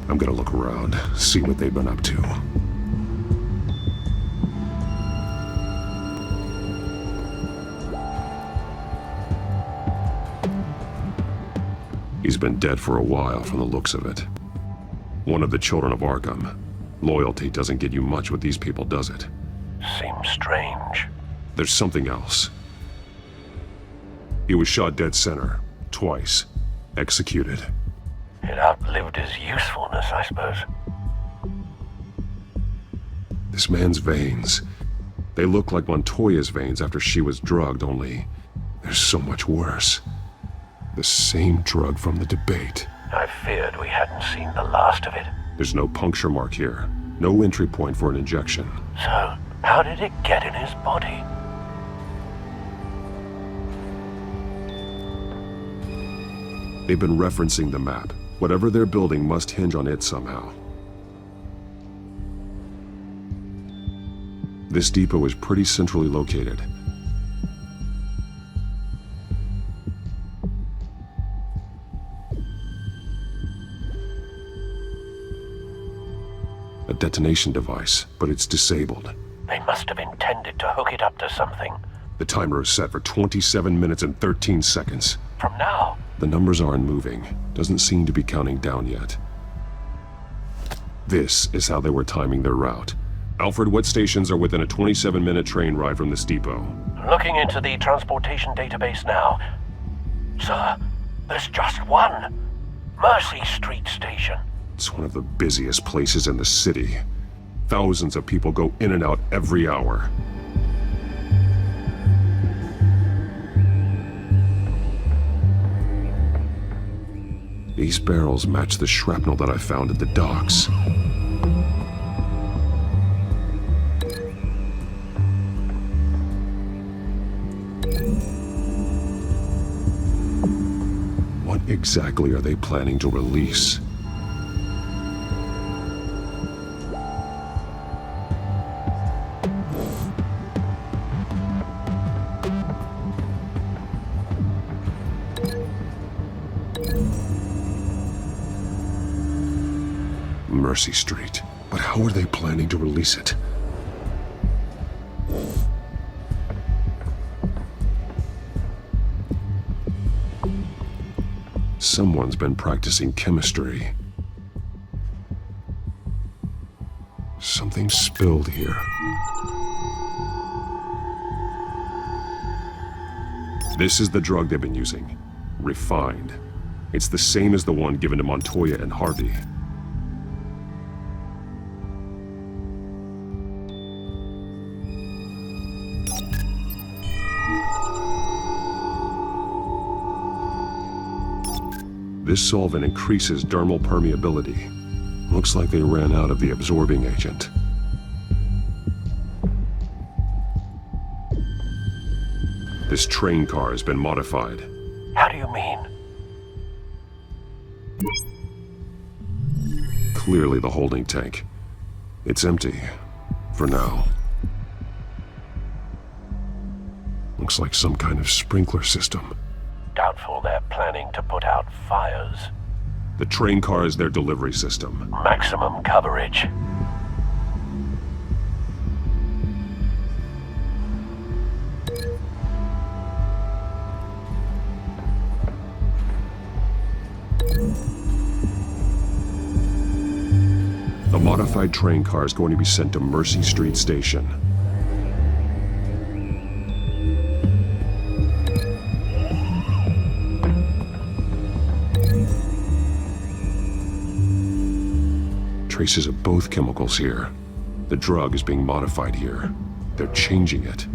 I'm gonna look around, see what they've been up to. He's been dead for a while from the looks of it. One of the Children of Arkham. Loyalty doesn't get you much with these people, does it? Seems strange. There's something else. He was shot dead center, twice. Executed. It outlived his usefulness, I suppose. This man's veins. They look like Montoya's veins after she was drugged, only they're so much worse. The same drug from the debate. I feared we hadn't seen the last of it. There's no puncture mark here. No entry point for an injection. So, how did it get in his body? They've been referencing the map. Whatever they're building must hinge on it somehow. This depot is pretty centrally located. A detonation device, but it's disabled. They must have intended to hook it up to something. The timer is set for 27 minutes and 13 seconds. From now? The numbers aren't moving. Doesn't seem to be counting down yet. This is how they were timing their route. Alfred, what stations are within a 27-minute train ride from this depot? Looking into the transportation database now. Sir, there's just one. Mercy Street Station. It's one of the busiest places in the city. Thousands of people go in and out every hour. These barrels match the shrapnel that I found at the docks. What exactly are they planning to release? Mercy Street. But how are they planning to release it? Someone's been practicing chemistry. Something spilled here. This is the drug they've been using. Refined. It's the same as the one given to Montoya and Harvey. This solvent increases dermal permeability. Looks like they ran out of the absorbing agent. This train car has been modified. How do you mean? Clearly the holding tank. It's empty. For now. Looks like some kind of sprinkler system. Doubtful they're planning to put out fires. The train car is their delivery system. Maximum coverage. The modified train car is going to be sent to Mercy Street Station. Traces of both chemicals here. The drug is being modified here. They're changing it.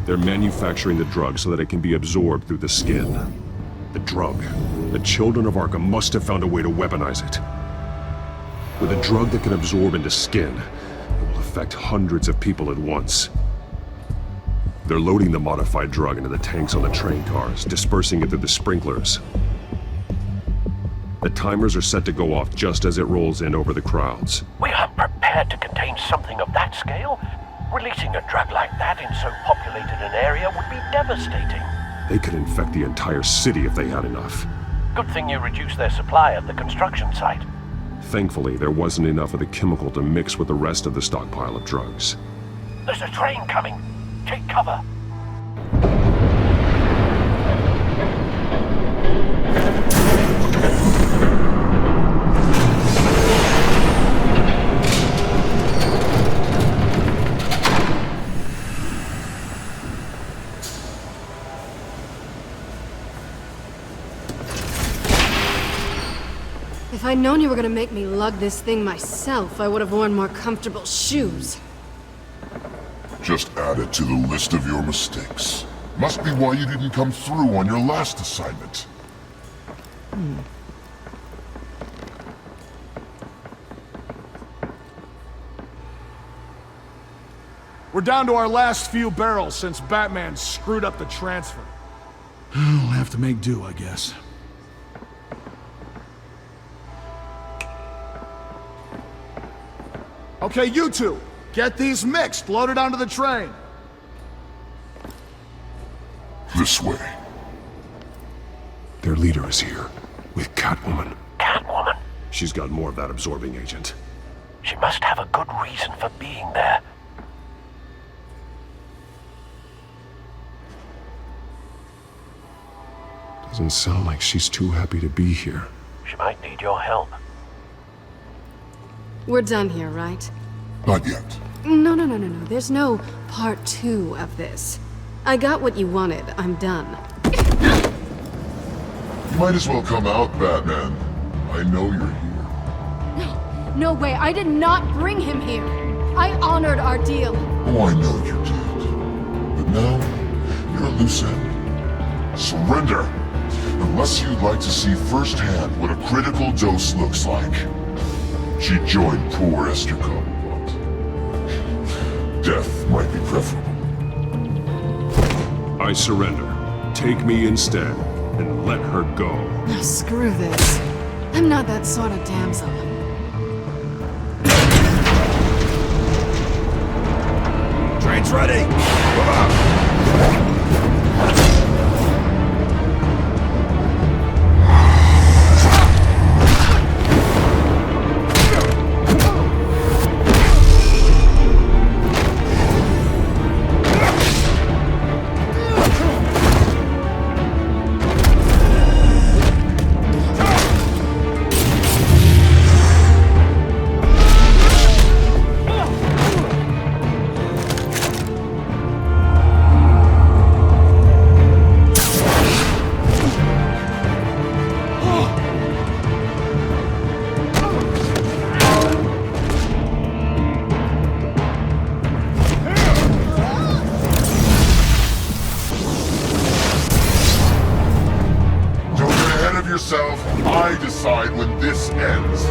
They're manufacturing the drug so that it can be absorbed through the skin. The drug. The Children of Arkham must have found a way to weaponize it. With a drug that can absorb into skin, it will affect hundreds of people at once. They're loading the modified drug into the tanks on the train cars, dispersing it through the sprinklers. The timers are set to go off just as it rolls in over the crowds. We aren't prepared to contain something of that scale. Releasing a drug like that in so populated an area would be devastating. They could infect the entire city if they had enough. Good thing you reduced their supply at the construction site. Thankfully, there wasn't enough of the chemical to mix with the rest of the stockpile of drugs. There's a train coming. Take cover. If I'd known you were gonna make me lug this thing myself, I would have worn more comfortable shoes. Just add it to the list of your mistakes. Must be why you didn't come through on your last assignment. We're down to our last few barrels since Batman screwed up the transfer. We'll have to make do, I guess. Okay, you two, get these mixed, loaded onto the train. This way. Their leader is here, with Catwoman. Catwoman? She's got more of that absorbing agent. She must have a good reason for being there. Doesn't sound like she's too happy to be here. She might need your help. We're done here, right? Not yet. No. There's no part 2 of this. I got what you wanted. I'm done. You might as well come out, Batman. I know you're here. No way. I did not bring him here. I honored our deal. Oh, I know you did. But now, you're a loose end. Surrender! Unless you'd like to see firsthand what a critical dose looks like. She joined poor Esther Cobblepot. Death might be preferable. I surrender. Take me instead, and let her go. Oh, screw this. I'm not that sort of damsel. Train's ready! Come on! I decide when this ends.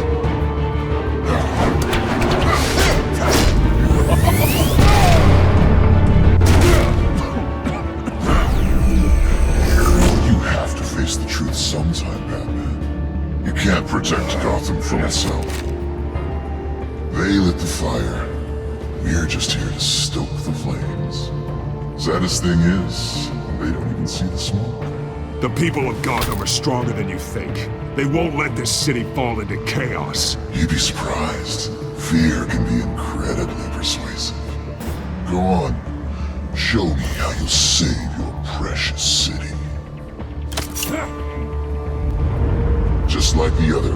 You have to face the truth sometime, Batman. You can't protect Gotham from itself. They lit the fire. We're just here to stoke the flames. Saddest thing is, they don't even see the smoke. The people of Gotham are stronger than you think. They won't let this city fall into chaos. You'd be surprised. Fear can be incredibly persuasive. Go on. Show me how you'll save your precious city. Just like the other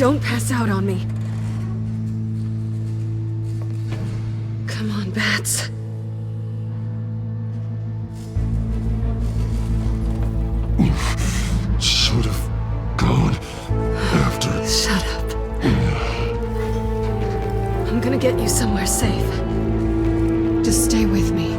Don't pass out on me. Come on, Bats. Should have gone after. Shut up. I'm gonna get you somewhere safe. Just stay with me.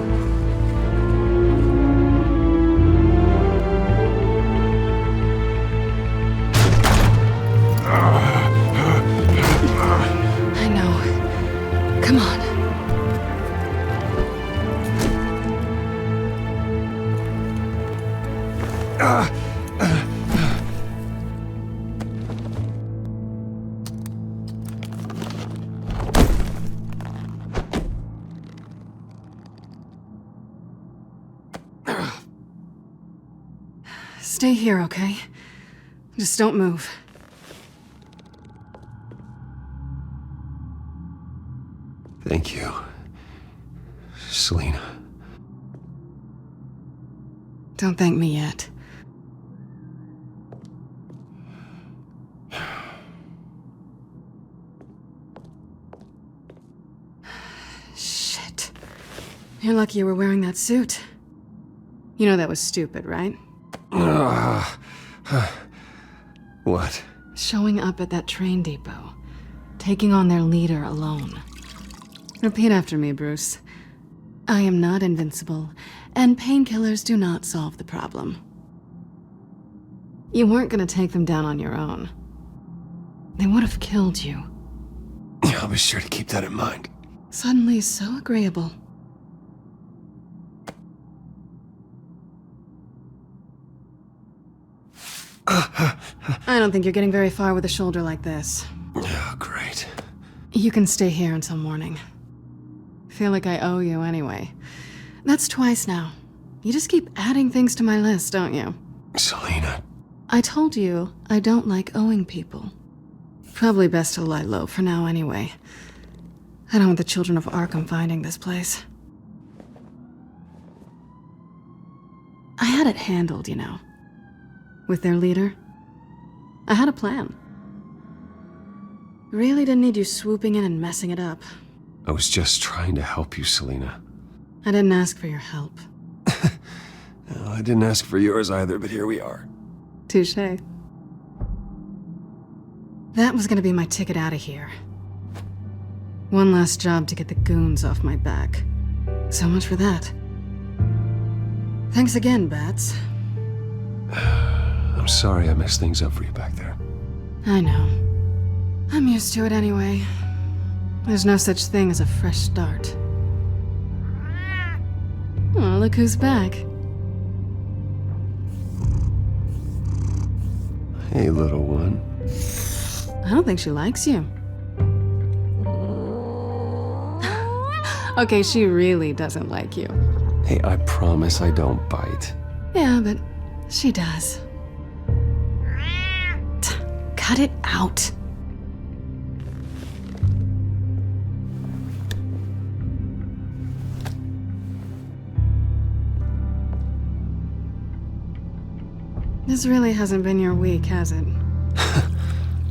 I know. Come on. Stay here, okay? Just don't move. Thank you, Selina. Don't thank me yet. Shit. You're lucky you were wearing that suit. You know that was stupid, right? What? Showing up at that train depot. Taking on their leader alone. Repeat after me, Bruce. I am not invincible, and painkillers do not solve the problem. You weren't gonna take them down on your own. They would have killed you. I'll be sure to keep that in mind. Suddenly so agreeable. I don't think you're getting very far with a shoulder like this. Oh, great. You can stay here until morning. Feel like I owe you anyway. That's twice now. You just keep adding things to my list, don't you? Selina. I told you I don't like owing people. Probably best to lie low for now anyway. I don't want the Children of Arkham finding this place. I had it handled, you know. With their leader. I had a plan. Really didn't need you swooping in and messing it up. I was just trying to help you, Selina. I didn't ask for your help. Well, I didn't ask for yours either, but here we are. Touché. That was gonna be my ticket out of here. One last job to get the goons off my back. So much for that. Thanks again, Bats. I'm sorry I messed things up for you back there. I know. I'm used to it anyway. There's no such thing as a fresh start. Oh, look who's back. Hey, little one. I don't think she likes you. Okay, she really doesn't like you. Hey, I promise I don't bite. Yeah, but she does. Cut it out. This really hasn't been your week, has it?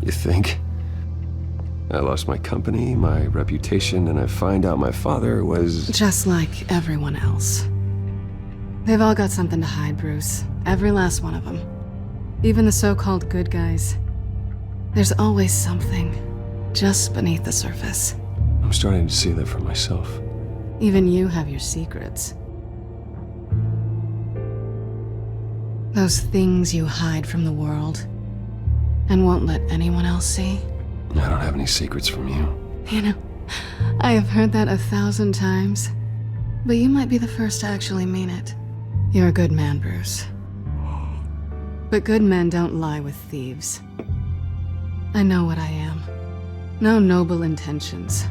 You think? I lost my company, my reputation, and I find out my father was... Just like everyone else. They've all got something to hide, Bruce. Every last one of them. Even the so-called good guys. There's always something just beneath the surface. I'm starting to see that for myself. Even you have your secrets. Those things you hide from the world and won't let anyone else see. I don't have any secrets from you. You know, I have heard that 1,000 times, but you might be the first to actually mean it. You're a good man, Bruce. But good men don't lie with thieves. I know what I am. No noble intentions.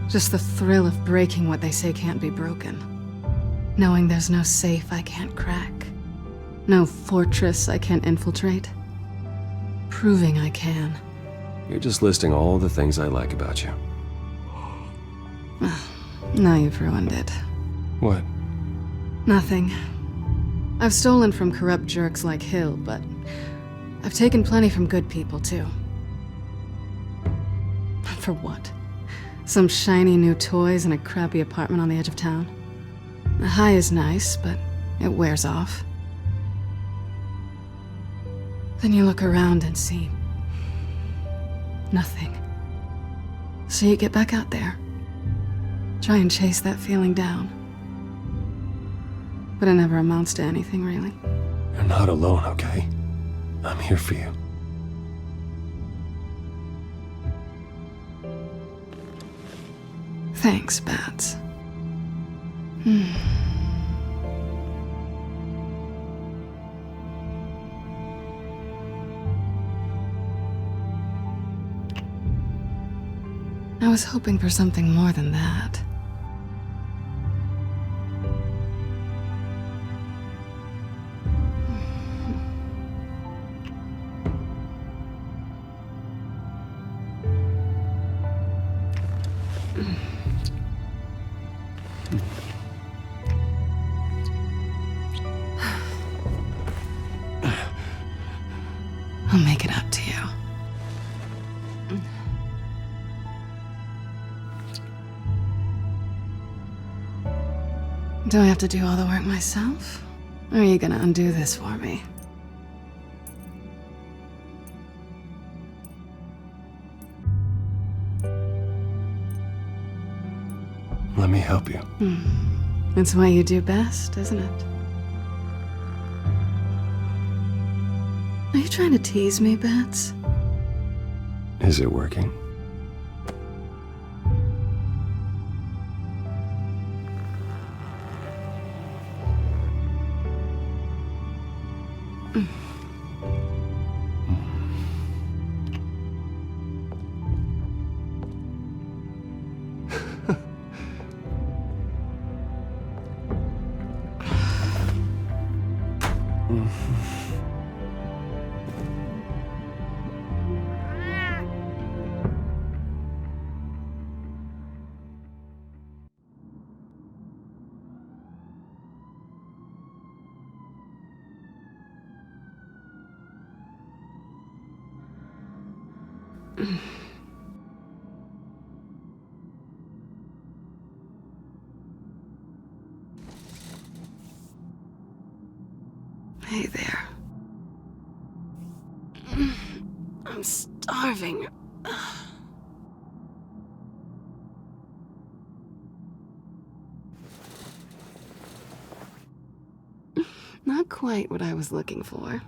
Just the thrill of breaking what they say can't be broken. Knowing there's no safe I can't crack. No fortress I can't infiltrate. Proving I can. You're just listing all the things I like about you. Now you've ruined it. What? Nothing. I've stolen from corrupt jerks like Hill, but I've taken plenty from good people, too. For what? Some shiny new toys and a crappy apartment on the edge of town? The high is nice, but it wears off. Then you look around and see nothing. So you get back out there. Try and chase that feeling down. But it never amounts to anything, really. You're not alone, okay? I'm here for you. Thanks, Bats. I was hoping for something more than that. I'll make it up to you. Do I have to do all the work myself? Or are you gonna undo this for me? Let me help you. It's what you do best, isn't it? Are you trying to tease me, Bats? Is it working? Hey there. I'm starving. Not quite what I was looking for.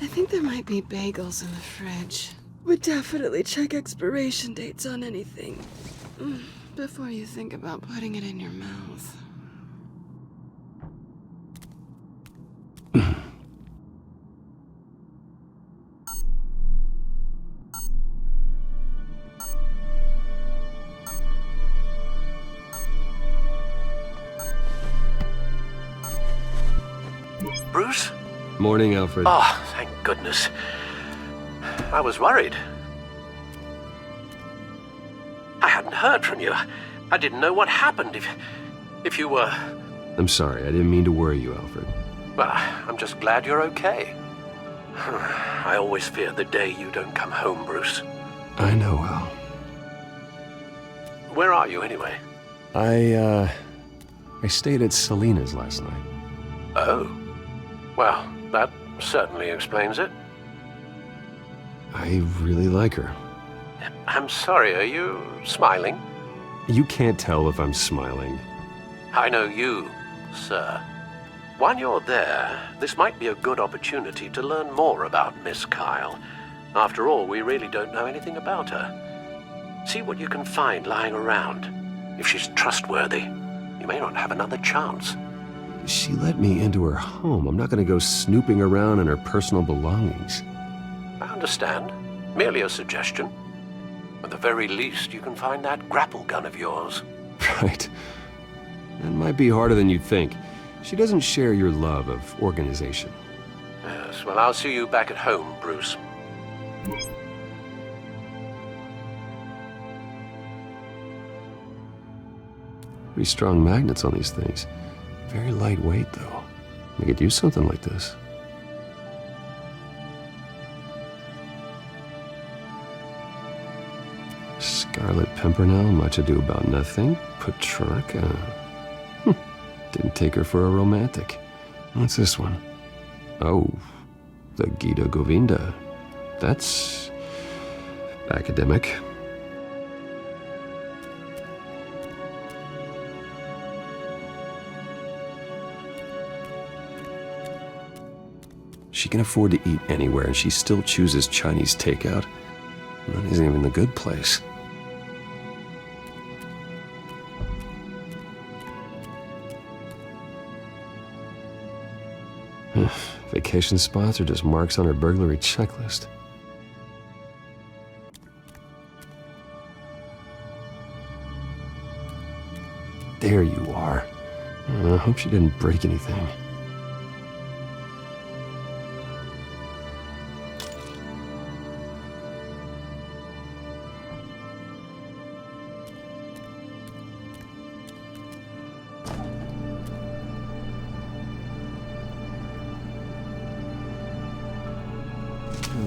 I think there might be bagels in the fridge. Would definitely check expiration dates on anything before you think about putting it in your mouth. Bruce? Morning, Alfred. Oh, thank goodness. I was worried. I hadn't heard from you. I didn't know what happened if you were... I'm sorry, I didn't mean to worry you, Alfred. Well, I'm just glad you're okay. I always fear the day you don't come home, Bruce. I know, Al. Where are you, anyway? I stayed at Selina's last night. Oh. Well, that certainly explains it. I really like her. I'm sorry, are you smiling? You can't tell if I'm smiling. I know you, sir. While you're there, this might be a good opportunity to learn more about Miss Kyle. After all, we really don't know anything about her. See what you can find lying around. If she's trustworthy, you may not have another chance. She let me into her home. I'm not going to go snooping around in her personal belongings. I understand. Merely a suggestion. At the very least, you can find that grapple gun of yours. Right. That might be harder than you'd think. She doesn't share your love of organization. Yes, well, I'll see you back at home, Bruce. Pretty strong magnets on these things. Very lightweight, though. I could use something like this. Scarlet Pimpernel, Much Ado About Nothing, Petrarca. Didn't take her for a romantic. What's this one? Oh, the Gita Govinda. That's academic. She can afford to eat anywhere, and she still chooses Chinese takeout. That isn't even the good place. Vacation spots are just marks on her burglary checklist. There you are. I hope she didn't break anything.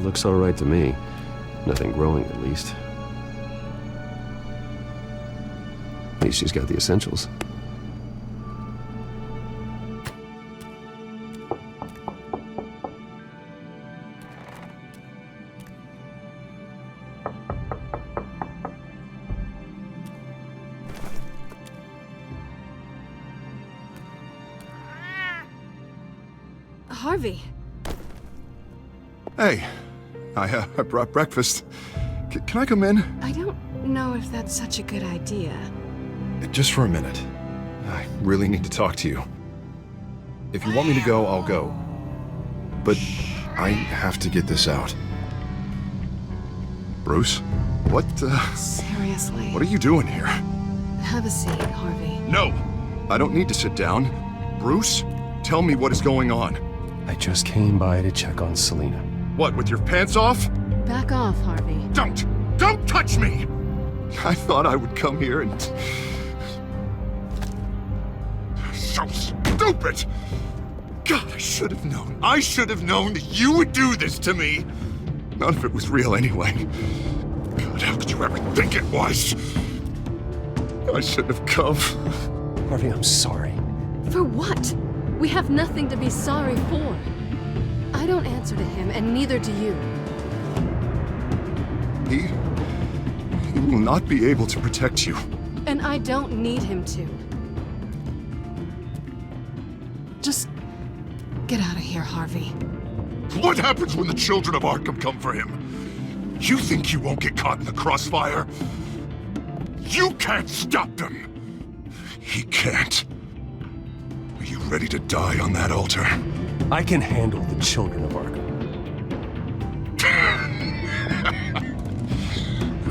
Looks all right to me. Nothing growing, at least. At least she's got the essentials. Harvey. Hey, I brought breakfast. Can I come in? I don't know if that's such a good idea. Just for a minute. I really need to talk to you. If you want me to go, I'll go. But I have to get this out. Bruce? What, Seriously. What are you doing here? Have a seat, Harvey. No! I don't need to sit down. Bruce, tell me what is going on. I just came by to check on Selina. What, with your pants off? Back off, Harvey. Don't touch me! I thought I would come here and... So stupid! God, I should have known. I should have known that you would do this to me. None of it was real anyway. God, how could you ever think it was? I shouldn't have come. Harvey, I'm sorry. For what? We have nothing to be sorry for. I don't answer to him, and neither do you. He will not be able to protect you. And I don't need him to. Just get out of here, Harvey. What happens when the children of Arkham come for him? You think you won't get caught in the crossfire? You can't stop them! He can't. Are you ready to die on that altar? I can handle the children of Arkham.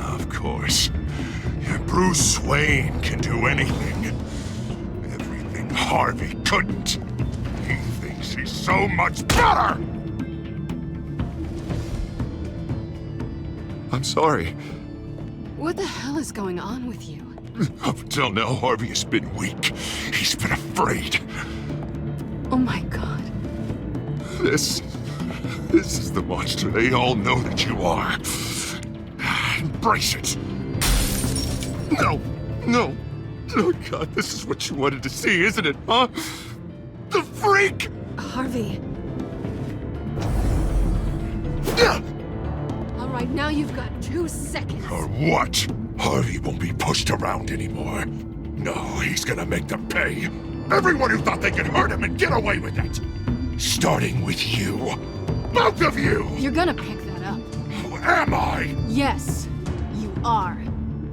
Of course. Bruce Wayne can do anything. Everything Harvey couldn't. He thinks he's so much better! I'm sorry. What the hell is going on with you? Up until now, Harvey has been weak. He's been afraid. Oh my God. This is the monster they all know that you are. Embrace it. No. Oh God, this is what you wanted to see, isn't it, huh? The freak! Harvey. All right, now you've got 2 seconds. Or what? Harvey won't be pushed around anymore. No, he's gonna make them pay. Everyone who thought they could hurt him and get away with it. Starting with you. Both of you! You're gonna pick that up. Who am I? Yes, you are.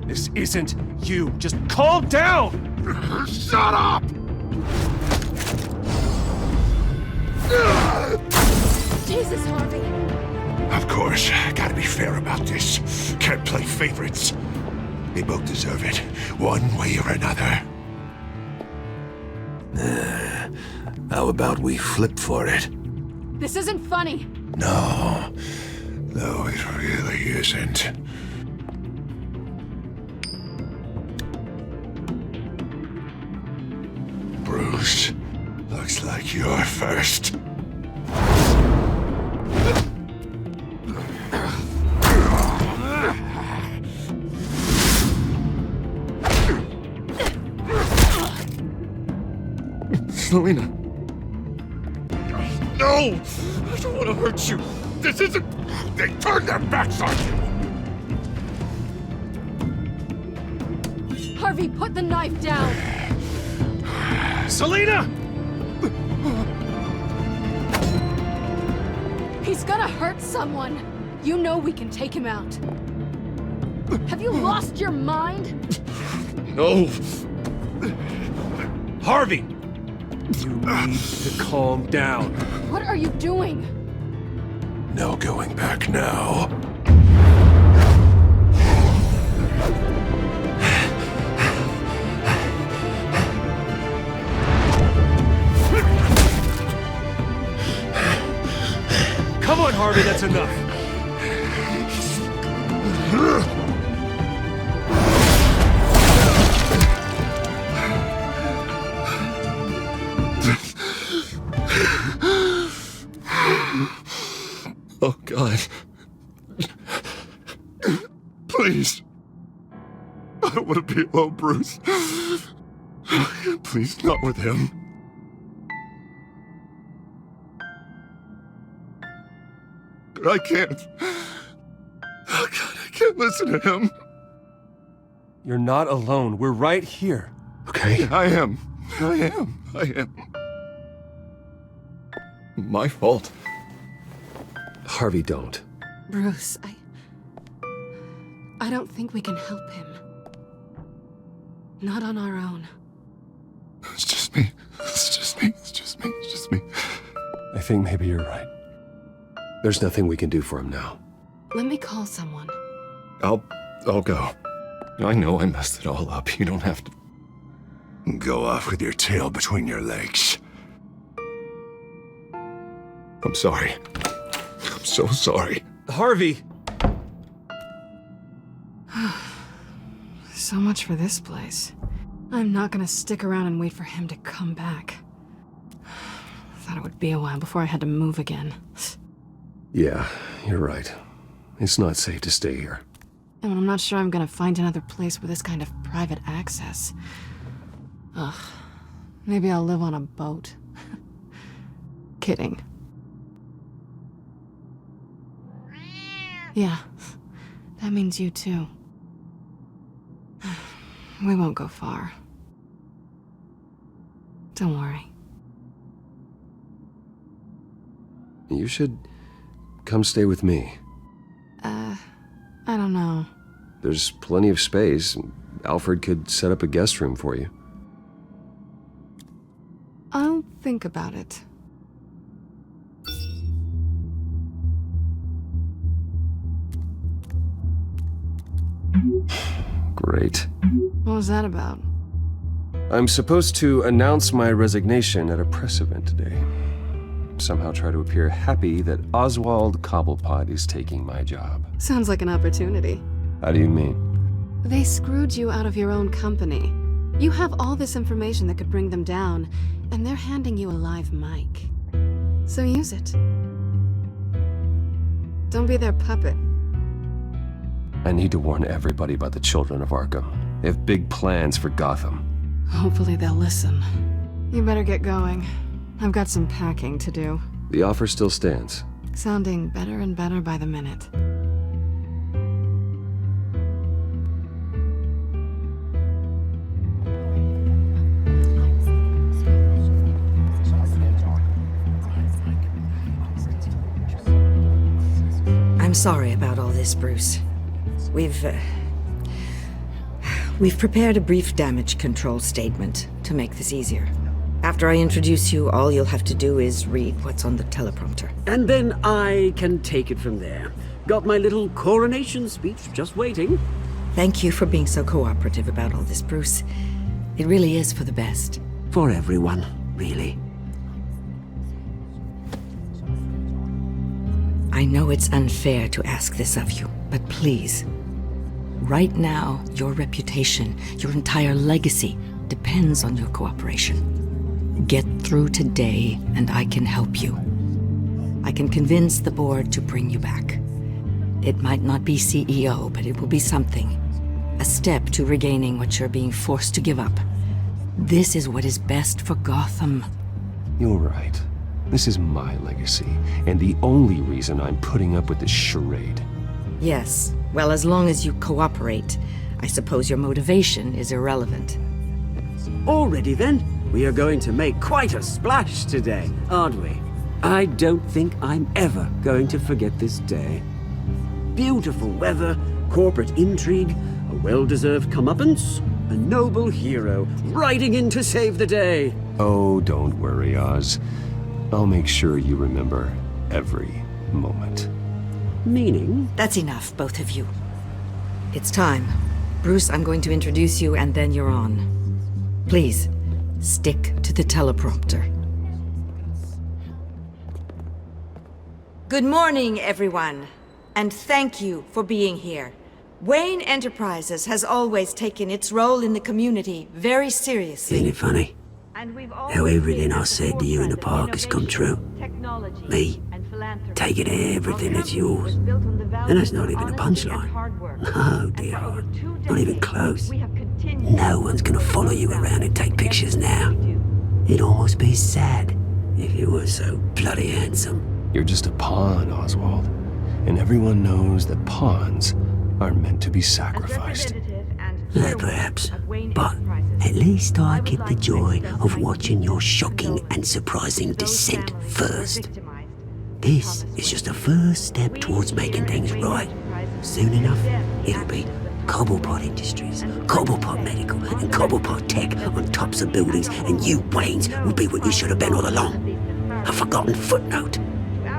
This isn't you. Just calm down! Shut up! Jesus, Harvey. Of course, gotta be fair about this. Can't play favorites. They both deserve it, one way or another. How about we flip for it? This isn't funny. No, it really isn't. Bruce, looks like you're first. Selina. No! I don't want to hurt you. This isn't... They turned their backs on you! Harvey, put the knife down! Selina! He's gonna hurt someone! You know we can take him out. Have you lost your mind? No! Harvey! You need to calm down. What are you doing? No going back now. Come on, Harvey, that's enough. Oh, God. Please. I don't want to be alone, Bruce. Please, not with him. But I can't. Oh, God, I can't listen to him. You're not alone. We're right here. Okay, I am. My fault. Harvey, don't. Bruce, I don't think we can help him. Not on our own. It's just me. I think maybe you're right. There's nothing we can do for him now. Let me call someone. I'll go. I know I messed it all up. You don't have to go off with your tail between your legs. I'm sorry. I'm so sorry. Harvey! So much for this place. I'm not gonna stick around and wait for him to come back. Thought it would be a while before I had to move again. Yeah, you're right. It's not safe to stay here. And I'm not sure I'm gonna find another place with this kind of private access. Ugh. Maybe I'll live on a boat. Kidding. Yeah, that means you too. We won't go far. Don't worry. You should come stay with me. I don't know. There's plenty of space. Alfred could set up a guest room for you. I'll think about it. Great. What was that about? I'm supposed to announce my resignation at a press event today. Somehow try to appear happy that Oswald Cobblepot is taking my job. Sounds like an opportunity. How do you mean? They screwed you out of your own company. You have all this information that could bring them down, and they're handing you a live mic. So use it. Don't be their puppet. I need to warn everybody about the Children of Arkham. They have big plans for Gotham. Hopefully they'll listen. You better get going. I've got some packing to do. The offer still stands. Sounding better and better by the minute. I'm sorry about all this, Bruce. We've prepared a brief damage control statement to make this easier. After I introduce you, all you'll have to do is read what's on the teleprompter. And then I can take it from there. Got my little coronation speech just waiting. Thank you for being so cooperative about all this, Bruce. It really is for the best. For everyone, really. I know it's unfair to ask this of you, but please. Right now, your reputation, your entire legacy, depends on your cooperation. Get through today, and I can help you. I can convince the board to bring you back. It might not be CEO, but it will be something. A step to regaining what you're being forced to give up. This is what is best for Gotham. You're right. This is my legacy, and the only reason I'm putting up with this charade. Yes. Well, as long as you cooperate, I suppose your motivation is irrelevant. Already then, we are going to make quite a splash today, aren't we? I don't think I'm ever going to forget this day. Beautiful weather, corporate intrigue, a well-deserved comeuppance, a noble hero riding in to save the day. Oh, don't worry, Oz. I'll make sure you remember every moment. Meaning? That's enough, both of you. It's time. Bruce, I'm going to introduce you, and then you're on. Please, stick to the teleprompter. Good morning, everyone, and thank you for being here. Wayne Enterprises has always taken its role in the community very seriously. Isn't it funny? How everything I said to you in the park has come true. Me, taking everything that's yours. And that's not even a punchline. No, dear heart. Not even close. No one's gonna follow you around and take pictures now. It'd almost be sad if you were so bloody handsome. You're just a pawn, Oswald. And everyone knows that pawns are meant to be sacrificed. Perhaps. But at least I get the joy of watching your shocking and surprising descent first. This is just a first step towards making things right. Soon enough, it'll be Cobblepot Industries, Cobblepot Medical, and Cobblepot Tech on tops of buildings, and you, Waynes, will be what you should have been all along. A forgotten footnote.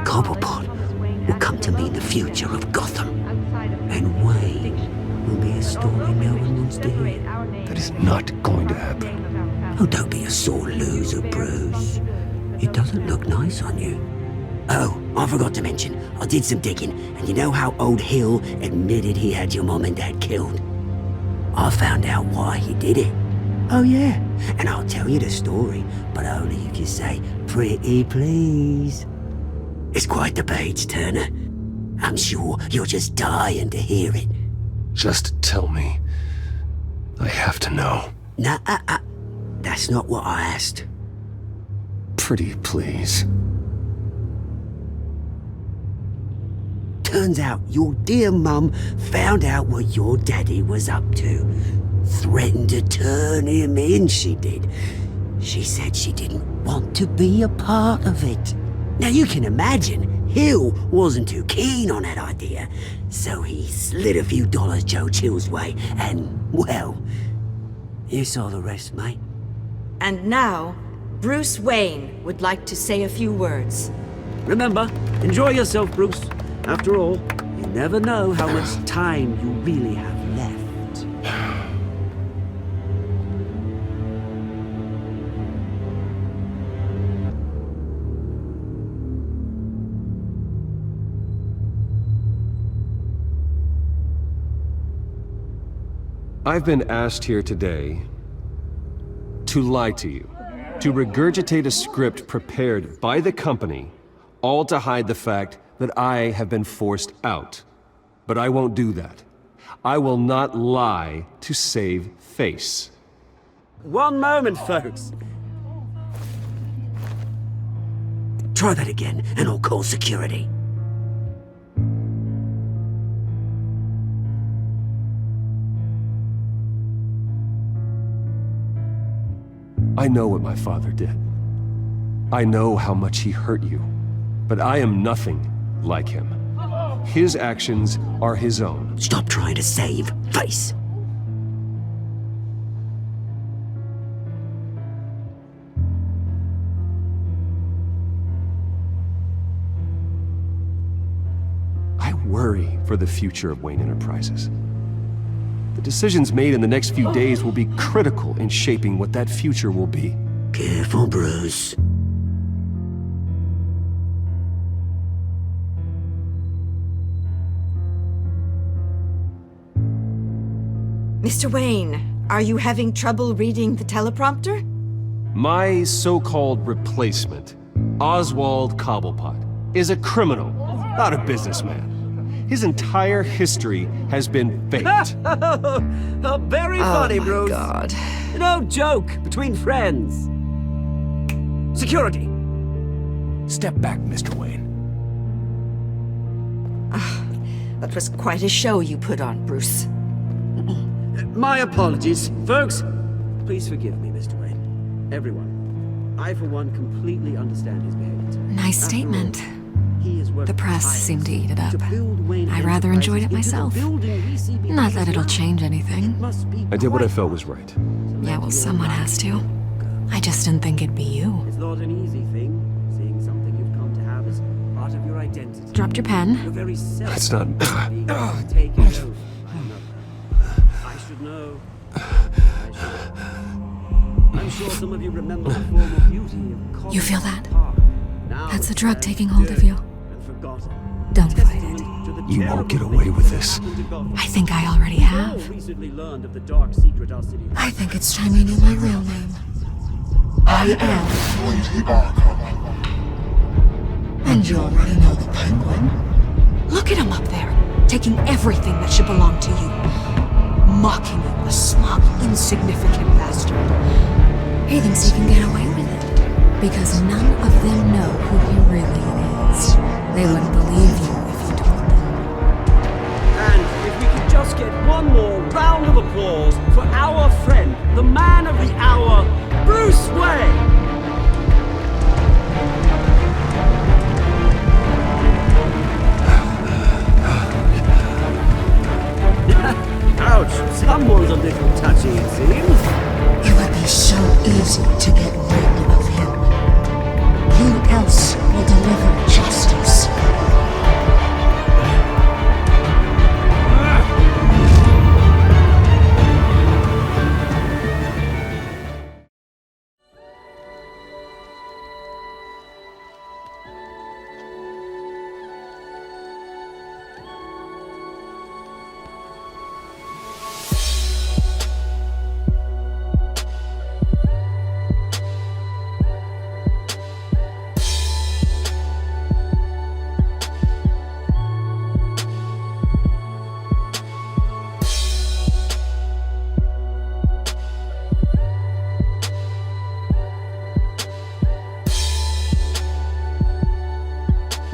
Cobblepot will come to mean the future of Gotham. And Wayne will be a story no one wants to hear. That is not going to happen. Oh, don't be a sore loser, Bruce. It doesn't look nice on you. Oh, I forgot to mention, I did some digging, and you know how old Hill admitted he had your mom and dad killed? I found out why he did it. Oh yeah, and I'll tell you the story, but only if you say, pretty please. It's quite the page turner. I'm sure you're just dying to hear it. Just tell me. I have to know. Nah, that's not what I asked. Pretty please. Turns out your dear mum found out what your daddy was up to. Threatened to turn him in, she did. She said she didn't want to be a part of it. Now you can imagine, Hill wasn't too keen on that idea. So he slid a few dollars Joe Chill's way, and, well, you saw the rest, mate. And now, Bruce Wayne would like to say a few words. Remember, enjoy yourself, Bruce. After all, you never know how much time you really have left. I've been asked here today to lie to you, to regurgitate a script prepared by the company, all to hide the fact that I have been forced out. But I won't do that. I will not lie to save face. One moment, folks. Try that again, and I'll call security. I know what my father did. I know how much he hurt you. But I am nothing like him. His actions are his own. Stop trying to save face. I worry for the future of Wayne Enterprises. The decisions made in the next few days will be critical in shaping what that future will be. Careful, Bruce. Mr. Wayne, are you having trouble reading the teleprompter? My so-called replacement, Oswald Cobblepot, is a criminal, not a businessman. His entire history has been faked. Very funny, Bruce. Oh my God. No joke between friends. Security, Step back, Mr. Wayne. That was quite a show you put on, Bruce. My apologies. Folks, please forgive me, Mr. Wayne. Everyone. I, for one, completely understand his behavior today. Nice statement. He has worked The press tirelessly seemed to eat it up. to build Wayne I rather enjoyed it Enterprises into the myself. building we see Not before that it'll us now. change anything. I did what I felt was right. Yeah, well, someone has to. I just didn't think it'd be you. It's not an easy thing, seeing something you've come to have as part of your identity. Dropped your pen? Your very self That's not... being taken over by another. I should know. I'm sure some of you remember the former beauty of You feel that? Now That's the it's drug taking hold of dead you. and forgotten. Don't fight it. You won't get away with this. I think I already have. Recently learned of the dark secret our city. I think it's time you knew my real name. I am. And you already know the Penguin. Look at him up there, taking everything that should belong to you. Mocking you, a smug, insignificant bastard. He thinks he can get away with it, because none of them know who he really